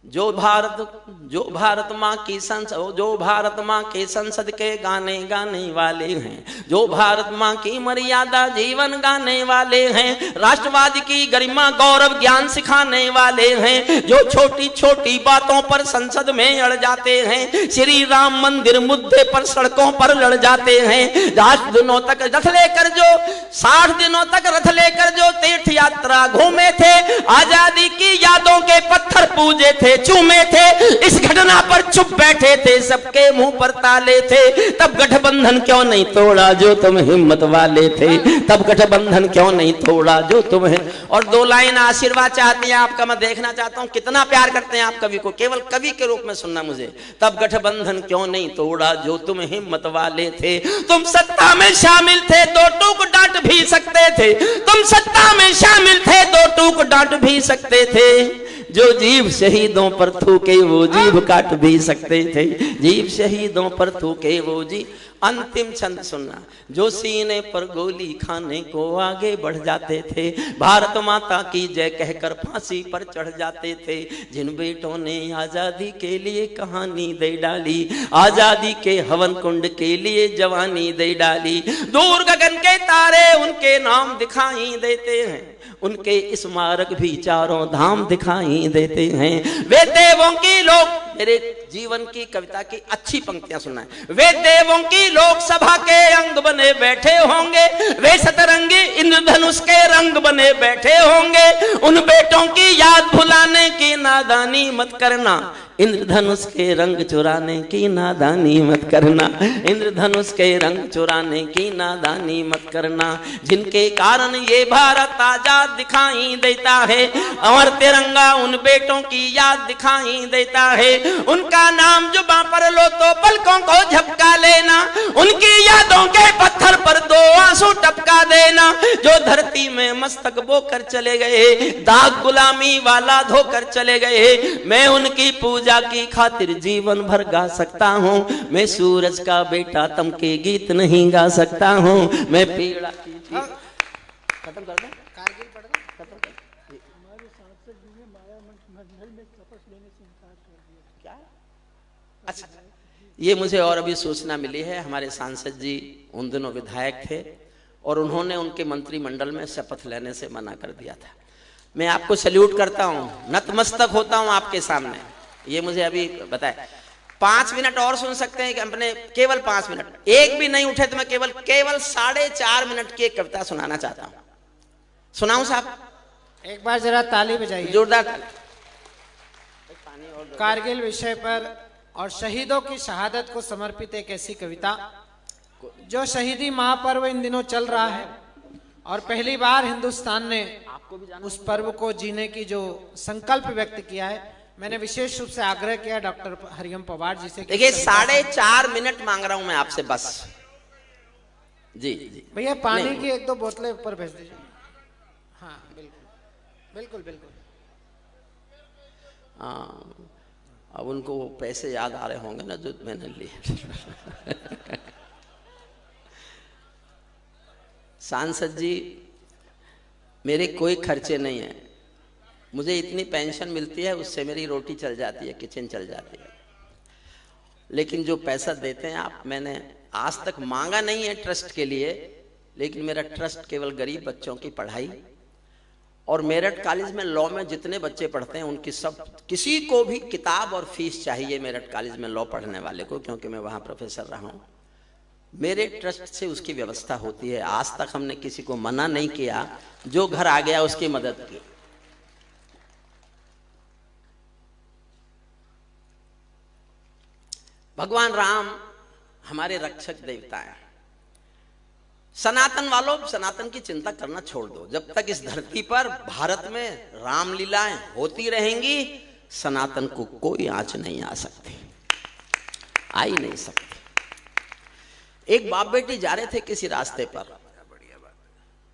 जो भारत माँ की संसद, जो भारत माँ के संसद के गाने गाने वाले हैं, जो भारत माँ की मर्यादा जीवन गाने वाले हैं, राष्ट्रवाद की गरिमा गौरव ज्ञान सिखाने वाले हैं, जो छोटी छोटी बातों पर संसद में अड़ जाते हैं, श्री राम मंदिर मुद्दे पर सड़कों पर लड़ जाते हैं, 60 दिनों तक रथ लेकर जो 60 दिनों तक रथ लेकर जो तीर्थ यात्रा घूमे थे, आजादी की यादों के पत्थर पूजे थे, चूमे थे, इस घटना पर चुप बैठे थे, सबके मुंह पर ताले थे। तब गठबंधन क्यों नहीं तोड़ा जो तुम हिम्मत वाले थे, तब गठबंधन क्यों नहीं तोड़ा जो तुम्हें। और 2 लाइन आशीर्वाद चाहती हैं आपका, मैं देखना चाहता हूं कितना प्यार करते हैं आप कवि को, केवल कवि के रूप में सुनना मुझे। तब गठबंधन क्यों नहीं तोड़ा जो तुम हिम्मत वाले थे, तुम सत्ता में शामिल थे 2 टूक डांट भी सकते थे, तुम सत्ता में शामिल थे 2 टूक डांट भी सकते थे, जो जीव शहीदों पर थूके वो जीभ काट भी सकते थे, जीव शहीदों पर थूके वो जी। अंतिम छंद सुनना। जो सीने पर गोली खाने को आगे बढ़ जाते थे, भारत माता की जय कहकर फांसी पर चढ़ जाते थे, जिन बेटों ने आजादी के लिए कहानी दे डाली, आजादी के हवन कुंड के लिए जवानी दे डाली, दूर गगन के तारे उनके नाम दिखाई देते हैं, उनके स्मारक भी चारों धाम दिखाई देते हैं। वे देवों की लोग, मेरे जीवन की कविता की अच्छी पंक्तियां सुनना है। वे देवों की लोकसभा के अंग बने बैठे होंगे, वे सतरंगी इंद्रधनुष के रंग बने बैठे होंगे, उन बेटों की याद भुलाने की नादानी मत करना, इंद्रधनुष के रंग चुराने की नादानी मत करना, इंद्रधनुष के रंग चुराने की नादानी मत करना, जिनके कारण ये भारत आजाद दिखाई देता है, अमर तिरंगा उन बेटों की याद दिखाई देता है, उनका नाम जुबां पर लो तो पलकों को झपका लेना, उनकी यादों के पत्थर पर दो आंसू टपका देना, जो धरती में मस्तक बोकर चले गए, दाग गुलामी वाला धोकर चले गए, मैं उनकी पूजा की खातिर जीवन भर गा सकता हूँ, मैं सूरज का बेटा तम के गीत नहीं गा सकता हूँ, मैं पीड़ा की खत्म कर दो, कारगिल पढ़ दो, खत्म कर दो। हमारे सांसद जी ने माया मंडल में शपथ लेने से इनकार कर दिया। क्या? अच्छा, ये मुझे और अभी सूचना मिली है, हमारे सांसद जी उन दिनों विधायक थे और उन्होंने उनके मंत्रिमंडल में शपथ लेने से मना कर दिया था। मैं आपको सैल्यूट करता हूँ, नतमस्तक होता हूँ आपके सामने, ये मुझे अभी बताया। 5 मिनट और सुन सकते हैं कि अपने, केवल 5 मिनट, एक भी नहीं उठे तो मैं केवल 4.5 मिनट की एक कविता सुनाना चाहता हूं। सुनाऊं साहब? एक बार जरा ताली बजाइए, जोरदार ताली। कारगिल विषय पर और शहीदों की शहादत को समर्पित एक ऐसी कविता जो शहीदी महापर्व इन दिनों चल रहा है और पहली बार हिंदुस्तान ने उस पर्व को जीने की जो संकल्प व्यक्त किया है, मैंने विशेष रूप से आग्रह किया डॉक्टर हरियम पवार जी से। देखिए 4.5 मिनट मांग रहा हूं मैं आपसे बस। जी जी भैया पानी की 1-2 बोतलें ऊपर भेज दीजिए। हाँ बिल्कुल बिल्कुल बिल्कुल। हाँ, अब उनको पैसे याद आ रहे होंगे ना जो मैंने लिए। सांसद जी, मेरे कोई खर्चे नहीं है, मुझे इतनी पेंशन मिलती है उससे मेरी रोटी चल जाती है, किचन चल जाती है, लेकिन जो पैसा देते हैं आप, मैंने आज तक मांगा नहीं है ट्रस्ट के लिए, लेकिन मेरा ट्रस्ट केवल गरीब बच्चों की पढ़ाई और मेरठ कॉलेज में लॉ में जितने बच्चे पढ़ते हैं उनकी सब, किसी को भी किताब और फीस चाहिए मेरठ कॉलेज में लॉ पढ़ने वाले को, क्योंकि मैं वहां प्रोफेसर रहा हूं, मेरे ट्रस्ट से उसकी व्यवस्था होती है। आज तक हमने किसी को मना नहीं किया, जो घर आ गया उसकी मदद की। भगवान राम हमारे रक्षक देवता हैं। सनातन वालों, सनातन की चिंता करना छोड़ दो। जब तक इस धरती पर भारत में रामलीलाएं होती रहेंगी, सनातन को कोई आंच नहीं आ सकती, आ ही नहीं सकती। एक बाप बेटी जा रहे थे किसी रास्ते पर,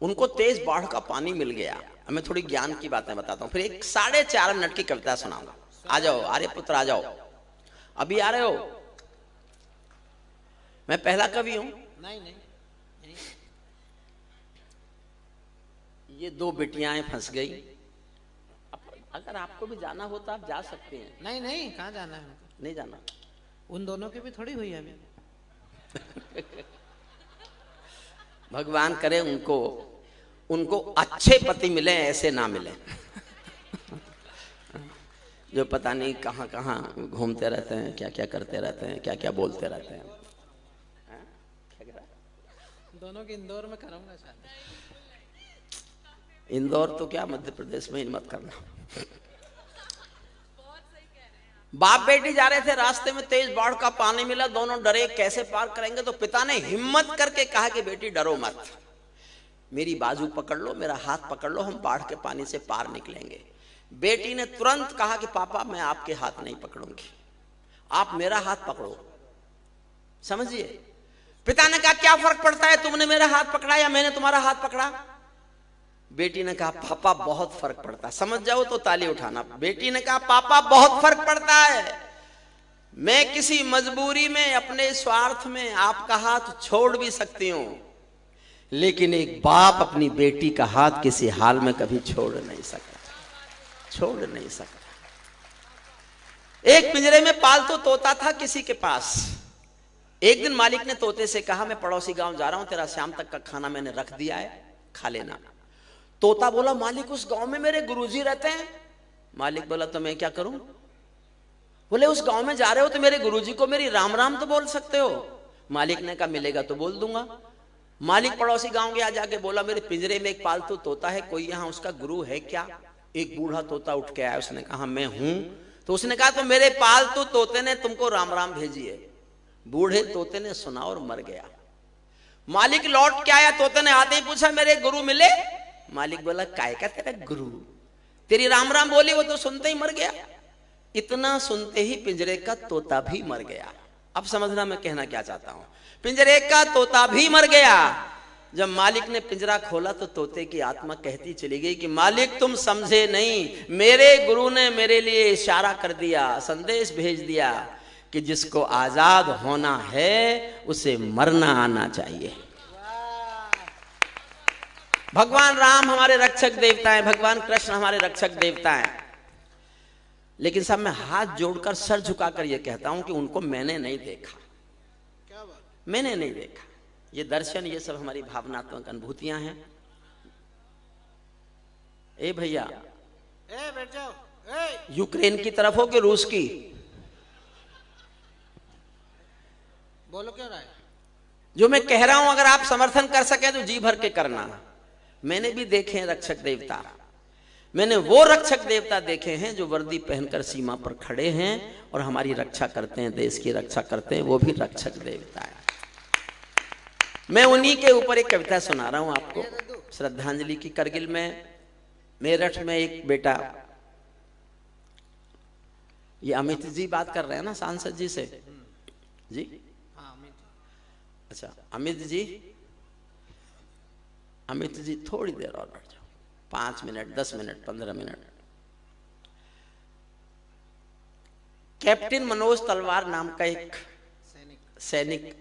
उनको तेज बाढ़ का पानी मिल गया। मैं थोड़ी ज्ञान की बातें बताता हूं, फिर एक 4.5 मिनट की कविता सुनाऊंगा। आ जाओ आर्यपुत्र, आ जाओ, अभी आ रहे हो? मैं पहला कवि हूं। नहीं नहीं, ये 2 बेटियां फंस गई। अगर आपको भी जाना हो तो आप जा सकते हैं। नहीं नहीं, कहाँ जाना है? नहीं जाना, उन दोनों की भी थोड़ी हुई है अभी। भगवान करे उनको अच्छे पति मिले, ऐसे ना मिले जो पता नहीं कहां कहां घूमते रहते हैं, क्या क्या करते रहते हैं, क्या क्या बोलते रहते हैं। दोनों की इंदौर में कराऊंगा शादी। इंदौर तो क्या, मध्य प्रदेश में ही मत करना। बाप बेटी जा रहे थे, रास्ते में तेज बाढ़ का पानी मिला, दोनों डरे कैसे पार करेंगे, तो पिता ने हिम्मत करके कहा कि बेटी डरो मत, मेरी बाजू पकड़ लो, मेरा हाथ पकड़ लो, हम बाढ़ के पानी से पार निकलेंगे। बेटी ने तुरंत कहा कि पापा मैं आपके हाथ नहीं पकड़ूंगी, आप मेरा हाथ पकड़ो। समझिए, पिता ने कहा क्या फर्क पड़ता है, तुमने मेरा हाथ पकड़ा या मैंने तुम्हारा हाथ पकड़ा? बेटी ने कहा पापा बहुत फर्क पड़ता है। समझ जाओ तो ताली उठाना। बेटी ने कहा पापा बहुत फर्क पड़ता है, मैं किसी मजबूरी में, अपने स्वार्थ में आपका हाथ छोड़ भी सकती हूं, लेकिन एक बाप अपनी बेटी का हाथ किसी हाल में कभी छोड़ नहीं सकता, छोड़ नहीं सकता। एक पिंजरे में पालतू तोता था किसी के पास। एक दिन मालिक ने तोते से कहा, मैं पड़ोसी गांव जा रहा हूं, तेरा शाम तक का खाना मैंने रख दिया है, खा लेना। तोता बोला, मालिक उस गांव में मेरे गुरुजी रहते हैं। मालिक बोला, तो मैं क्या करूं? बोले, उस गांव में जा रहे हो तो मेरे गुरुजी को मेरी राम राम तो बोल सकते हो। मालिक ने कहा, मिलेगा तो बोल दूंगा। मालिक पड़ोसी गांव गया, जाके बोला, मेरे पिंजरे में एक पालतू तोता है, कोई यहां उसका गुरु है क्या? एक बूढ़ा तोता उठ के आया, उसने कहा, मैं हूं। तो उसने कहा, तो मेरे पालतू तोते ने तुमको राम राम भेजी है। बूढ़े तोते ने सुना और मर गया। मालिक लौट के आया, तोते ने आते ही पूछा, मेरे गुरु मिले? मालिक बोला, काय का तेरा गुरु? तेरी राम राम बोली, वो तो सुनते ही मर गया। इतना सुनते ही पिंजरे का तोता भी मर गया। अब समझना मैं कहना क्या चाहता हूं। पिंजरे का तोता भी मर गया। जब मालिक ने पिंजरा खोला तो तोते की आत्मा कहती चली गई कि मालिक तुम समझे नहीं, मेरे गुरु ने मेरे लिए इशारा कर दिया, संदेश भेज दिया कि जिसको आजाद होना है उसे मरना आना चाहिए। भगवान राम हमारे रक्षक देवता हैं, भगवान कृष्ण हमारे रक्षक देवता हैं, लेकिन सब मैं हाथ जोड़कर सर झुकाकर यह कहता हूं कि उनको मैंने नहीं देखा, मैंने नहीं देखा। ये दर्शन, ये सब हमारी भावनात्मक अनुभूतियां हैं। ए भैया, बैठ जाओ। यूक्रेन की तरफ हो कि रूस की? बोलो क्यों रहा है? जो मैं कह रहा हूं अगर आप समर्थन कर सके तो जी भर के करना। मैंने भी देखे हैं रक्षक देवता, मैंने वो रक्षक देवता देखे हैं जो वर्दी पहनकर सीमा पर खड़े हैं और हमारी रक्षा करते हैं, देश की रक्षा करते हैं, वो भी रक्षक देवता है। मैं उन्हीं के ऊपर एक कविता सुना रहा हूं आपको, श्रद्धांजलि की। करगिल में, मेरठ में एक बेटा, ये अमित जी बात कर रहे हैं ना सांसद जी से जी? अच्छा, अमित जी, अमित जी थोड़ी देर और बैठ जाओ, 5 minute, 10 minute, 15 minute. Captain Manoj तलवार नाम का एक सैनिक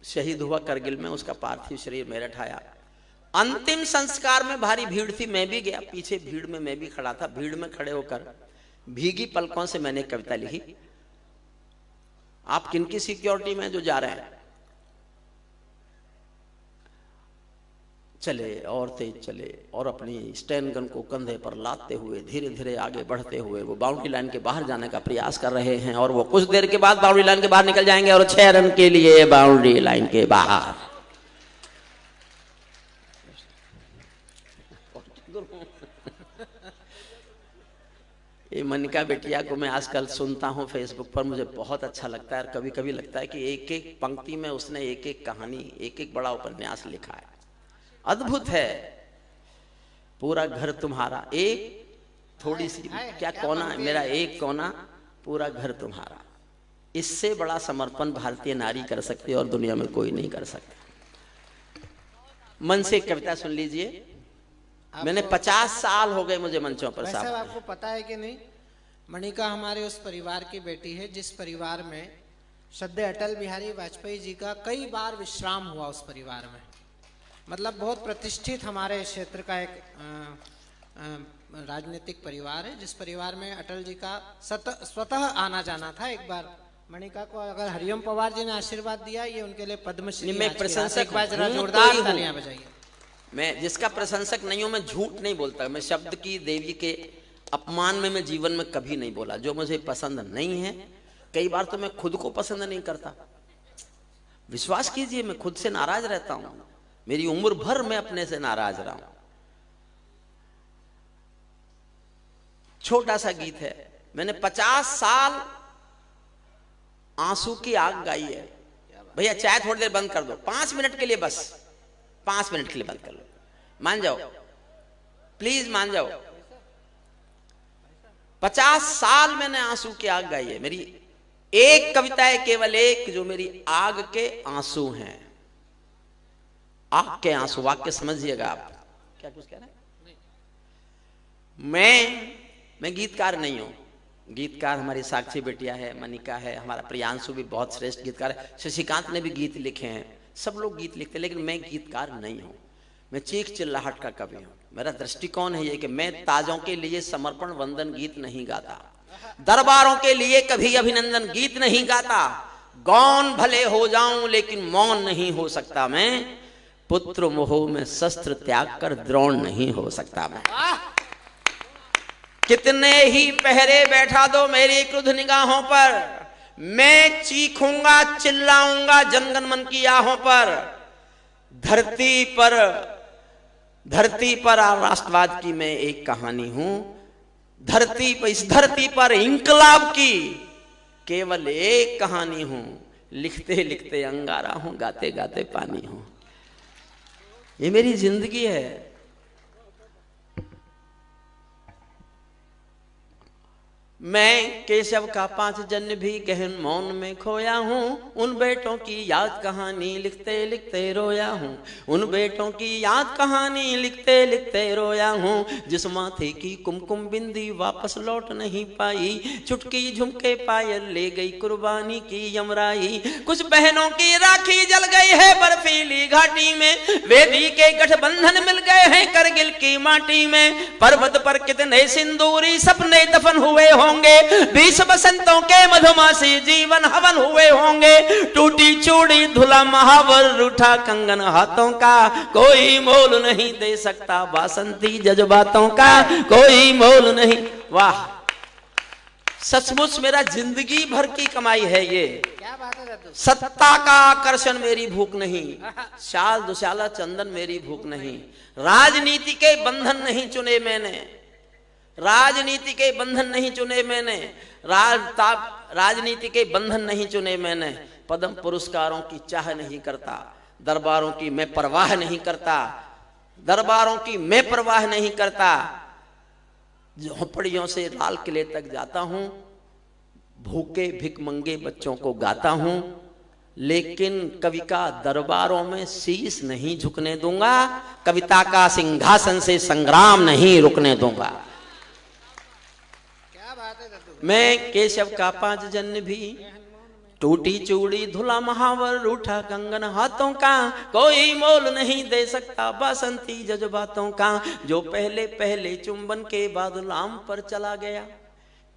शहीद हुआ करगिल में, उसका पार्थिव शरीर मेरठ आया। अंतिम संस्कार में भारी भीड़ थी, मैं भी गया, पीछे भीड़ में मैं भी खड़ा था। भीड़ में खड़े होकर भीगी पलकों से मैंने कविता लिखी। आप किनकी सिक्योरिटी में जो जा रहे हैं? चले और तेज चले और अपनी स्टैन गन को कंधे पर लादते हुए धीरे धीरे आगे बढ़ते हुए वो बाउंड्री लाइन के बाहर जाने का प्रयास कर रहे हैं। और वो कुछ देर के बाद बाउंड्री लाइन के बाहर निकल जाएंगे और 6 रन के लिए बाउंड्री लाइन के बाहर। ये मनिका बेटिया को मैं आजकल सुनता हूँ फेसबुक पर, मुझे बहुत अच्छा लगता है। और कभी कभी लगता है कि एक एक पंक्ति में उसने एक एक कहानी, एक एक बड़ा उपन्यास लिखा है। अद्भुत है। पूरा घर तुम्हारा, एक थोड़ी सी क्या कोना है मेरा, एक कोना, पूरा घर तुम्हारा। इससे बड़ा समर्पण भारतीय नारी कर सकती है और दुनिया में कोई नहीं कर सकता। मन से कविता सुन लीजिए। मैंने 50 साल हो गए मुझे मंचों पर। साहब आपको पता है कि नहीं, मणिका हमारे उस परिवार की बेटी है जिस परिवार में श्रद्धेय अटल बिहारी वाजपेयी जी का कई बार विश्राम हुआ। उस परिवार में मतलब बहुत प्रतिष्ठित हमारे क्षेत्र का एक राजनीतिक परिवार है, जिस परिवार में अटल जी का स्वतः आना जाना था। एक बार मणिका को अगर हरिओम पवार जी ने आशीर्वाद दिया, ये उनके लिए पद्मश्री। मैं प्रशंसक, जोरदार तालियां बजाइए। मैं जिसका प्रशंसक नहीं हूं, मैं झूठ नहीं बोलता। मैं शब्द की देवी के अपमान में मैं जीवन में कभी नहीं बोला। जो मुझे पसंद नहीं है, कई बार तो मैं खुद को पसंद नहीं करता। विश्वास कीजिए, मैं खुद से नाराज रहता हूं। मेरी उम्र भर मैं अपने से नाराज रहा हूं। छोटा सा गीत है, मैंने 50 साल आंसू की आग गाई है। भैया चाय थोड़ी देर बंद कर दो, 5 मिनट के लिए, बस 5 मिनट के लिए बंद कर लो। मान जाओ प्लीज, मान जाओ। 50 साल मैंने आंसू की आग गाई है। मेरी एक कविता है, केवल एक, जो मेरी आग के आंसू हैं। आग के आंसू, वाक्य समझिएगा आप। क्या कुछ कह रहे हैं? मैं गीतकार नहीं हूं, गीतकार हमारी साक्षी बेटिया है, मनिका है, हमारा प्रियांशु भी बहुत श्रेष्ठ गीतकार है, शशिकांत ने भी गीत लिखे हैं, सब लोग गीत लिखते हैं, लेकिन मैं गीतकार नहीं हूँ, मैं चीख चिल्लाहट का कवि हूँ। मेरा दृष्टिकोण है ये कि मैं ताजों के लिए समर्पण वंदन गीत नहीं गाता, दरबारों के लिए कभी अभिनंदन गीत नहीं गाता, गौन भले हो जाऊं लेकिन मौन नहीं हो सकता मैं, पुत्र मोह में शस्त्र त्याग कर द्रोण नहीं हो सकता मैं। कितने ही पहरे बैठा दो मेरी क्रुद्ध निगाहों पर, मैं चीखूंगा चिल्लाऊंगा जनगण मन की आहों पर। धरती पर राष्ट्रवाद की मैं एक कहानी हूं, इस धरती पर इंकलाब की केवल एक कहानी हूं, लिखते लिखते अंगारा हूं, गाते गाते पानी हूं। ये मेरी जिंदगी है। मैं केशव का 5 जन्म भी गहन मौन में खोया हूँ, उन बेटों की याद कहानी लिखते लिखते रोया हूँ, उन बेटों की याद कहानी लिखते लिखते रोया हूँ, जिस माथे की कुमकुम बिंदी वापस लौट नहीं पाई, चुटकी झुमके पायल ले गई कुर्बानी की यमराई। कुछ बहनों की राखी जल गई है बर्फीली घाटी में, वेदी के गठबंधन मिल गए हैं करगिल की माटी में, पर्वत पर कितने सिंदूरी सपने दफन हुए होंगे, 20 बसंतों के मधुमासी जीवन हवन हुए होंगे, टूटी चूड़ी धुला महावर रूठा कंगन हाथों का, कोई मोल नहीं दे सकता बासंती जज्बातों का, कोई मोल नहीं। वाह, सचमुच मेरा जिंदगी भर की कमाई है ये। क्या बात है दादू। सत्ता का आकर्षण मेरी भूख नहीं, शाल दुशाला चंदन मेरी भूख नहीं, राजनीति के बंधन नहीं चुने मैंने, राजनीति के बंधन नहीं चुने मैंने, राजनीति के बंधन नहीं चुने मैंने, पद्म पुरस्कारों की चाह नहीं करता, दरबारों की मैं परवाह नहीं करता, दरबारों की मैं परवाह नहीं करता, झोपड़ियों से लाल किले तक जाता हूं, भूखे भिखमंगे बच्चों को गाता हूं, लेकिन कवि का दरबारों में शीश नहीं झुकने दूंगा, कविता का सिंहासन से संग्राम नहीं रुकने दूंगा। मैं केशव का 5 जन्म भी, टूटी चूड़ी धुला महावर रूठा कंगन हाथों का, कोई मोल नहीं दे सकता बसंती जज्बातों का, जो पहले पहले चुंबन के बाद लाम पर चला गया।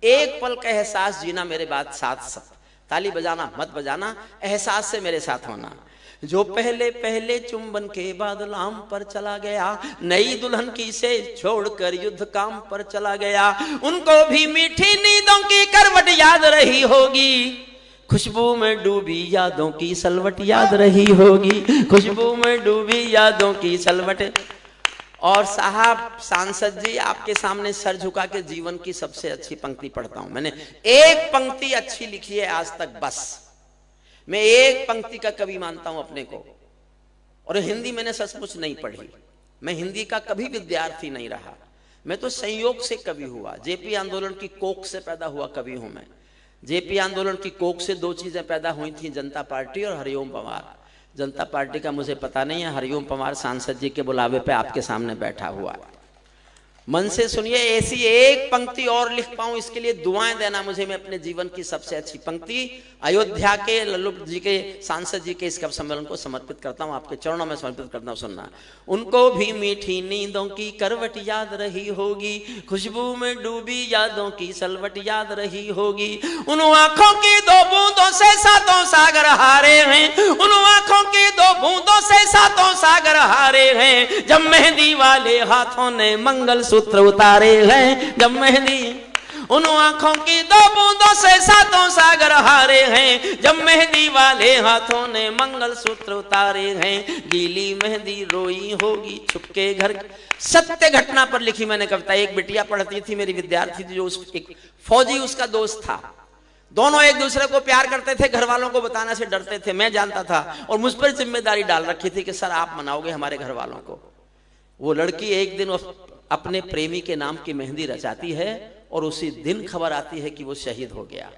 एक पल का एहसास जीना मेरे बाद साथ, ताली बजाना मत बजाना, एहसास से मेरे साथ होना। जो पहले पहले चुंबन के बाद लाम पर चला गया, नई दुल्हन की से छोड़कर युद्ध काम पर चला गया, उनको भी मीठी नींदों की करवट याद रही होगी, खुशबू में डूबी यादों की सलवट याद रही होगी, खुशबू में डूबी यादों की सलवट। और साहब सांसद जी, आपके सामने सर झुका के जीवन की सबसे अच्छी पंक्ति पढ़ता हूं। मैंने एक पंक्ति अच्छी लिखी है आज तक, बस मैं एक पंक्ति का कवि मानता हूं अपने को, और हिंदी मैंने सचमुच नहीं पढ़ी, मैं हिंदी का कभी विद्यार्थी नहीं रहा, मैं तो संयोग से कवि हुआ, जेपी आंदोलन की कोख से पैदा हुआ कवि हूं मैं। जेपी आंदोलन की कोख से 2 चीजें पैदा हुई थी, जनता पार्टी और हरिओम पंवार। जनता पार्टी का मुझे पता नहीं है, हरिओम पंवार सांसद जी के बुलावे पे आपके सामने बैठा हुआ है। मन से सुनिए, ऐसी एक पंक्ति और लिख पाऊं इसके लिए दुआएं देना मुझे। मैं अपने जीवन की सबसे अच्छी पंक्ति अयोध्या के लल्लू जी के सांसद जी के इस कवि सम्मेलन को समर्पित करता हूं, आपके चरणों में समर्पित करता हूं, सुनना। उनको भी मीठी नींदों की करवट याद रही होगी, खुशबू में डूबी यादों की सलवट याद रही होगी, उन आंखों की 2 बूंदों से 7 सागर हारे हैं, उन आंखों की 2 बूंदों से 7 सागर हारे हैं, जब मेहंदी वाले हाथों ने मंगल सूत्र उतारे हैं, जब मेहंदी उन आंखों की 2 बूंदों से 7 सागर हारे हैं, जब मेहंदी वाले हाथों ने मंगल सूत्र उतारे हैं, गीली मेहंदी रोई होगी छुपके घर। सत्य घटना पर लिखी मैंने कविता। एक बिटिया पढ़ती थी, मेरी विद्यार्थी थी, जो एक फौजी उसका दोस्त था, दोनों एक दूसरे को प्यार करते थे, घर वालों को बताने से डरते थे, मैं जानता था, और मुझ पर जिम्मेदारी डाल रखी थी कि सर आप मनाओगे हमारे घर वालों को। वो लड़की एक दिन अपने प्रेमी के नाम की मेहंदी रचाती है और उसी दिन खबर आती है कि वो शहीद हो गया।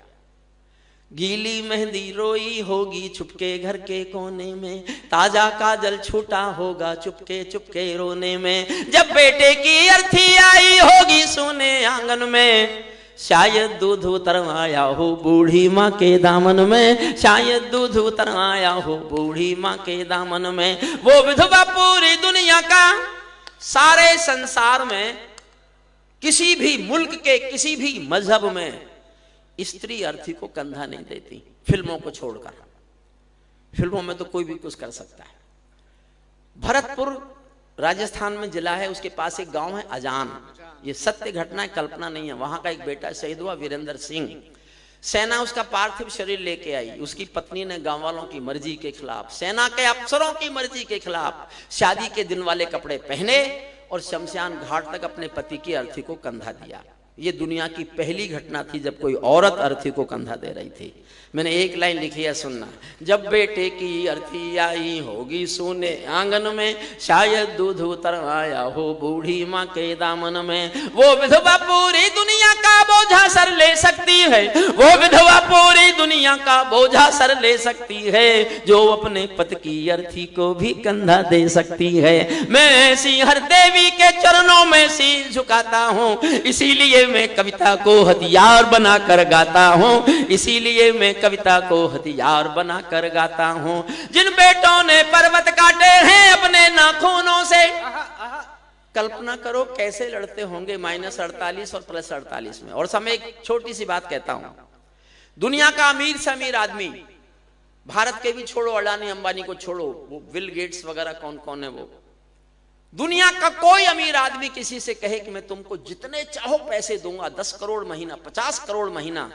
गीली मेहंदी रोई होगी छुपके घर के कोने में, ताजा काजल छूटा होगा चुपके चुपके रोने में, जब बेटे की अर्थी आई होगी सोने आंगन में, शायद दूध उतर आया हो बूढ़ी माँ के दामन में, शायद दूध उतर आया हो बूढ़ी माँ के दामन में। वो विधवा पूरी दुनिया का, सारे संसार में किसी भी मुल्क के किसी भी मजहब में स्त्री अर्थी को कंधा नहीं देती, फिल्मों को छोड़कर। फिल्मों में तो कोई भी कुछ कर सकता है। भरतपुर राजस्थान में जिला है, उसके पास एक गांव है अजान, ये सत्य घटना है, कल्पना नहीं है। वहां का एक बेटा शहीद हुआ, वीरेंद्र सिंह। सेना उसका पार्थिव शरीर लेके आई, उसकी पत्नी ने गांव वालों की मर्जी के खिलाफ, सेना के अफसरों की मर्जी के खिलाफ शादी के दिन वाले कपड़े पहने और शमशान घाट तक अपने पति की अर्थी को कंधा दिया। ये दुनिया की पहली घटना थी जब कोई औरत अर्थी को कंधा दे रही थी। मैंने एक लाइन लिखी है, सुनना। जब बेटे की अर्थी आई होगी सोने आंगन में, शायद दूध उतर आया हो बूढ़ी माँ के दामन में। वो विधवा पूरी दुनिया का बोझा सर ले सकती है, वो विधवा पूरी दुनिया का बोझा सर ले सकती है, जो अपने पति की अर्थी को भी कंधा दे सकती है। मैं ऐसी हर देवी के चरणों में शीश झुकाता हूँ, इसीलिए मैं कविता को हथियार बनाकर गाता हूँ, इसीलिए मैं कविता को हथियार बनाकर गाता हूँ। जिन बेटों ने पर्वत काटे हैं अपने नाखूनों से, कल्पना करो कैसे लड़ते होंगे -48 और +48 में। और समय एक छोटी सी बात कहता हूं, दुनिया का अमीर से अमीर आदमी, भारत के भी छोड़ो, अडानी अंबानी को छोड़ो, वो बिल गेट्स वगैरह कौन कौन है, वो दुनिया का कोई अमीर आदमी किसी से कहे कि मैं तुमको जितने चाहो पैसे दूंगा, 10 करोड़ महीना, 50 करोड़ महीना,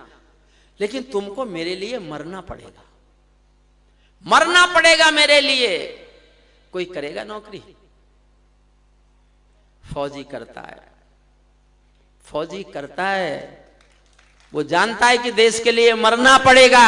लेकिन तुमको मेरे लिए मरना पड़ेगा, मरना पड़ेगा मेरे लिए, कोई करेगा नौकरी? फौजी करता है, फौजी करता है, वो जानता है कि देश के लिए मरना पड़ेगा,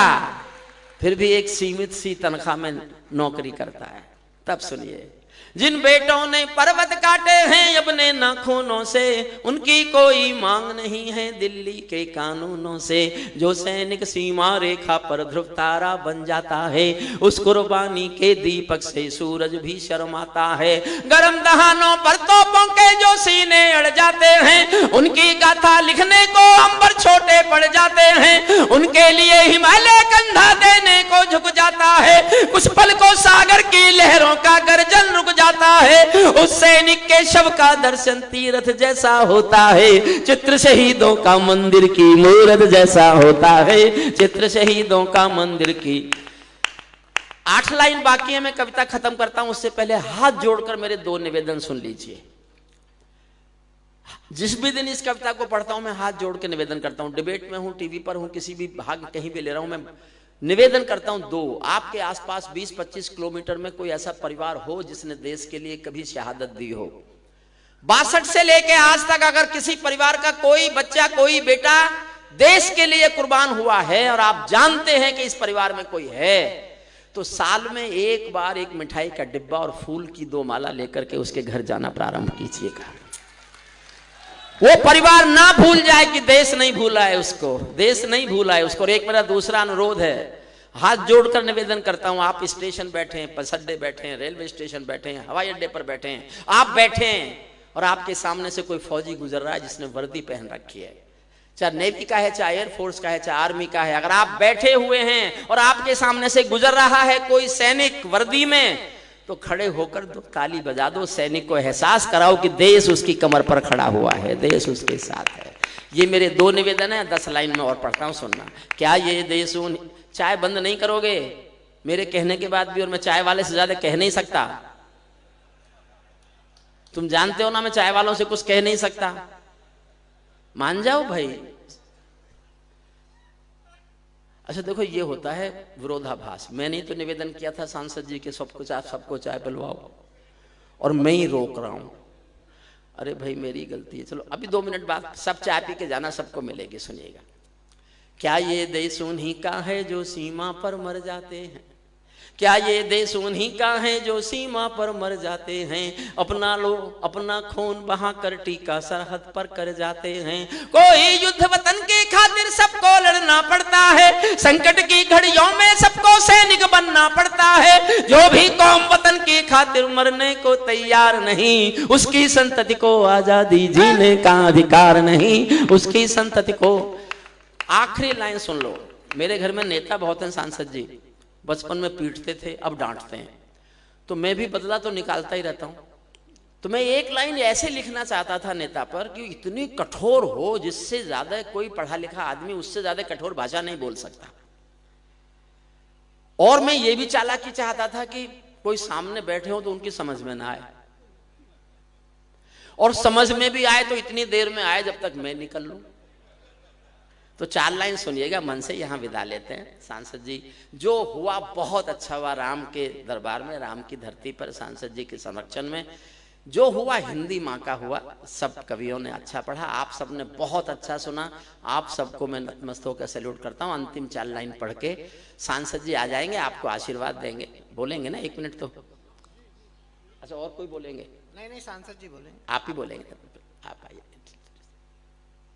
फिर भी एक सीमित सी तनख्वाह में नौकरी करता है। तब सुनिए, जिन बेटों ने पर्वत काटे हैं अपने नाखूनों से, उनकी कोई मांग नहीं है दिल्ली के कानूनों से। जो सैनिक सीमा रेखा पर ध्रुव तारा बन जाता है, उस कुर्बानी के दीपक से सूरज भी शर्माता है। गरम दहानों पर तोपों के जो सीने अड़ जाते हैं, उनकी गाथा लिखने को अंबर छोटे पड़ जाते हैं। उनके लिए हिमालय कंधा देने को झुक जाता है, कुछ पल को सागर की लहरों का गर्जन रुक जाता है। उस सैनिक के शव का दर्शन तीर्थ जैसा होता है, चित्र शहीदों का मंदिर की मूरत जैसा होता है, चित्र शहीदों का मंदिर की। 8 लाइन बाकी है, मैं कविता खत्म करता हूं, उससे पहले हाथ जोड़कर मेरे 2 निवेदन सुन लीजिए। जिस भी दिन इस कविता को पढ़ता हूं मैं हाथ जोड़ के निवेदन करता हूं, डिबेट में हूं, टीवी पर हूं, किसी भी भाग कहीं भी ले रहा हूं, मैं निवेदन करता हूं। 2, आपके आसपास 20-25 किलोमीटर में कोई ऐसा परिवार हो जिसने देश के लिए कभी शहादत दी हो। 62 से लेके आज तक अगर किसी परिवार का कोई बच्चा, कोई बेटा देश के लिए कुर्बान हुआ है और आप जानते हैं कि इस परिवार में कोई है, तो साल में एक बार एक मिठाई का डिब्बा और फूल की 2 माला लेकर के उसके घर जाना प्रारंभ कीजिएगा। वो परिवार ना भूल जाए कि देश नहीं भूला है उसको, देश नहीं भूला है उसको। और एक मेरा दूसरा अनुरोध है, हाथ जोड़कर निवेदन करता हूं, आप स्टेशन बैठे हैं, बस अड्डे बैठे हैं, रेलवे स्टेशन बैठे हैं, हवाई अड्डे पर बैठे हैं, आप बैठे हैं और आपके सामने से कोई फौजी गुजर रहा है जिसने वर्दी पहन रखी है, चाहे नेवी का है, चाहे एयरफोर्स का है, चाहे आर्मी का है, अगर आप बैठे हुए हैं और आपके सामने से गुजर रहा है कोई सैनिक वर्दी में, तो खड़े होकर 2 ताली बजा दो, सैनिक को एहसास कराओ कि देश उसकी कमर पर खड़ा हुआ है, देश उसके साथ है। ये मेरे 2 निवेदन है, 10 लाइन में और पढ़ता हूं, सुनना। क्या ये देश उन, चाय बंद नहीं करोगे मेरे कहने के बाद भी, और मैं चाय वाले से ज्यादा कह नहीं सकता, तुम जानते हो ना मैं चाय वालों से कुछ कह नहीं सकता, मान जाओ भाई। अच्छा देखो, ये होता है विरोधाभास। मैंने तो निवेदन किया था सांसद जी के सबको चाय पिलवाओ, और मैं ही रोक रहा हूं। अरे भाई मेरी गलती है, चलो अभी 2 मिनट बाद सब चाय पी के जाना, सबको मिलेगी, सुनिएगा। क्या ये देश उन्हीं का है जो सीमा पर मर जाते हैं? क्या ये देश उन्हीं का है जो सीमा पर मर जाते हैं, अपना लो अपना खून बहा कर टीका सरहद पर कर जाते हैं। कोई युद्ध वतन के खातिर सबको लड़ना पड़ता है, संकट की घड़ियों में सबको सैनिक बनना पड़ता है। जो भी कौम वतन की खातिर मरने को तैयार नहीं, उसकी संतति को आजादी जीने का अधिकार नहीं, उसकी संतति को। आखिरी लाइन सुन लो। मेरे घर में नेता बहुत हैं सांसद जी, बचपन में पीटते थे अब डांटते हैं, तो मैं भी बदला तो निकालता ही रहता हूं। तो मैं एक लाइन ऐसे लिखना चाहता था नेता पर कि इतनी कठोर हो जिससे ज्यादा कोई पढ़ा लिखा आदमी उससे ज्यादा कठोर भाषा नहीं बोल सकता। और मैं ये भी चालाकी चाहता था कि कोई सामने बैठे हो तो उनकी समझ में ना आए, और समझ में भी आए तो इतनी देर में आए जब तक मैं निकल लूं। तो 4 लाइन सुनिएगा, मन से यहां विदा लेते हैं। सांसद जी, जो हुआ बहुत अच्छा हुआ राम के दरबार में, राम की धरती पर, सांसद जी के संरक्षण में जो हुआ हिंदी माँ का हुआ। सब कवियों ने अच्छा पढ़ा, आप सबने बहुत अच्छा सुना, आप सबको मैं नतमस्तक होकर सैल्यूट करता हूँ। अंतिम 4 लाइन पढ़ के सांसद जी आ जाएंगे, आपको आशीर्वाद देंगे। बोलेंगे ना 1 मिनट तो? अच्छा, और कोई बोलेंगे? नहीं, सांसद जी बोलेंगे। आप ही बोलेंगे, आप आइए।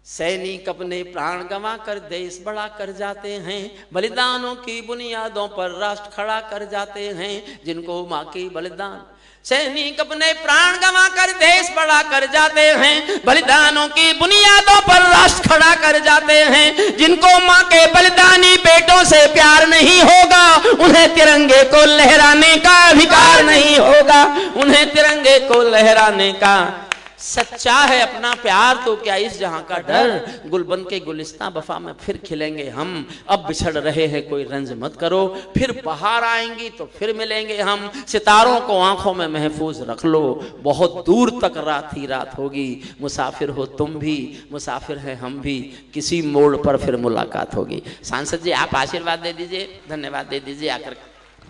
सैनिक अपने प्राण गंवा कर देश बड़ा कर जाते हैं, बलिदानों की बुनियादों पर राष्ट्र खड़ा कर जाते हैं। जिनको माँ की बलिदान, सैनिक अपने प्राण गंवा कर देश बड़ा कर जाते हैं, बलिदानों की बुनियादों पर राष्ट्र खड़ा कर जाते हैं। जिनको माँ के बलिदानी बेटों से प्यार नहीं होगा, उन्हें तिरंगे को लहराने का अधिकार नहीं होगा, उन्हें तिरंगे को लहराने का। सच्चा है अपना प्यार तो क्या इस जहां का डर, गुलबन के गुलिस्तां वफा में फिर खिलेंगे हम। अब बिछड़ रहे हैं कोई रंज मत करो, फिर बहार आएंगी तो फिर मिलेंगे हम। सितारों को आंखों में महफूज रख लो, बहुत दूर तक रात ही रात होगी। मुसाफिर हो तुम भी, मुसाफिर है हम भी, किसी मोड़ पर फिर मुलाकात होगी। सांसद जी, आप आशीर्वाद दे दीजिए, धन्यवाद दे दीजिए आकर।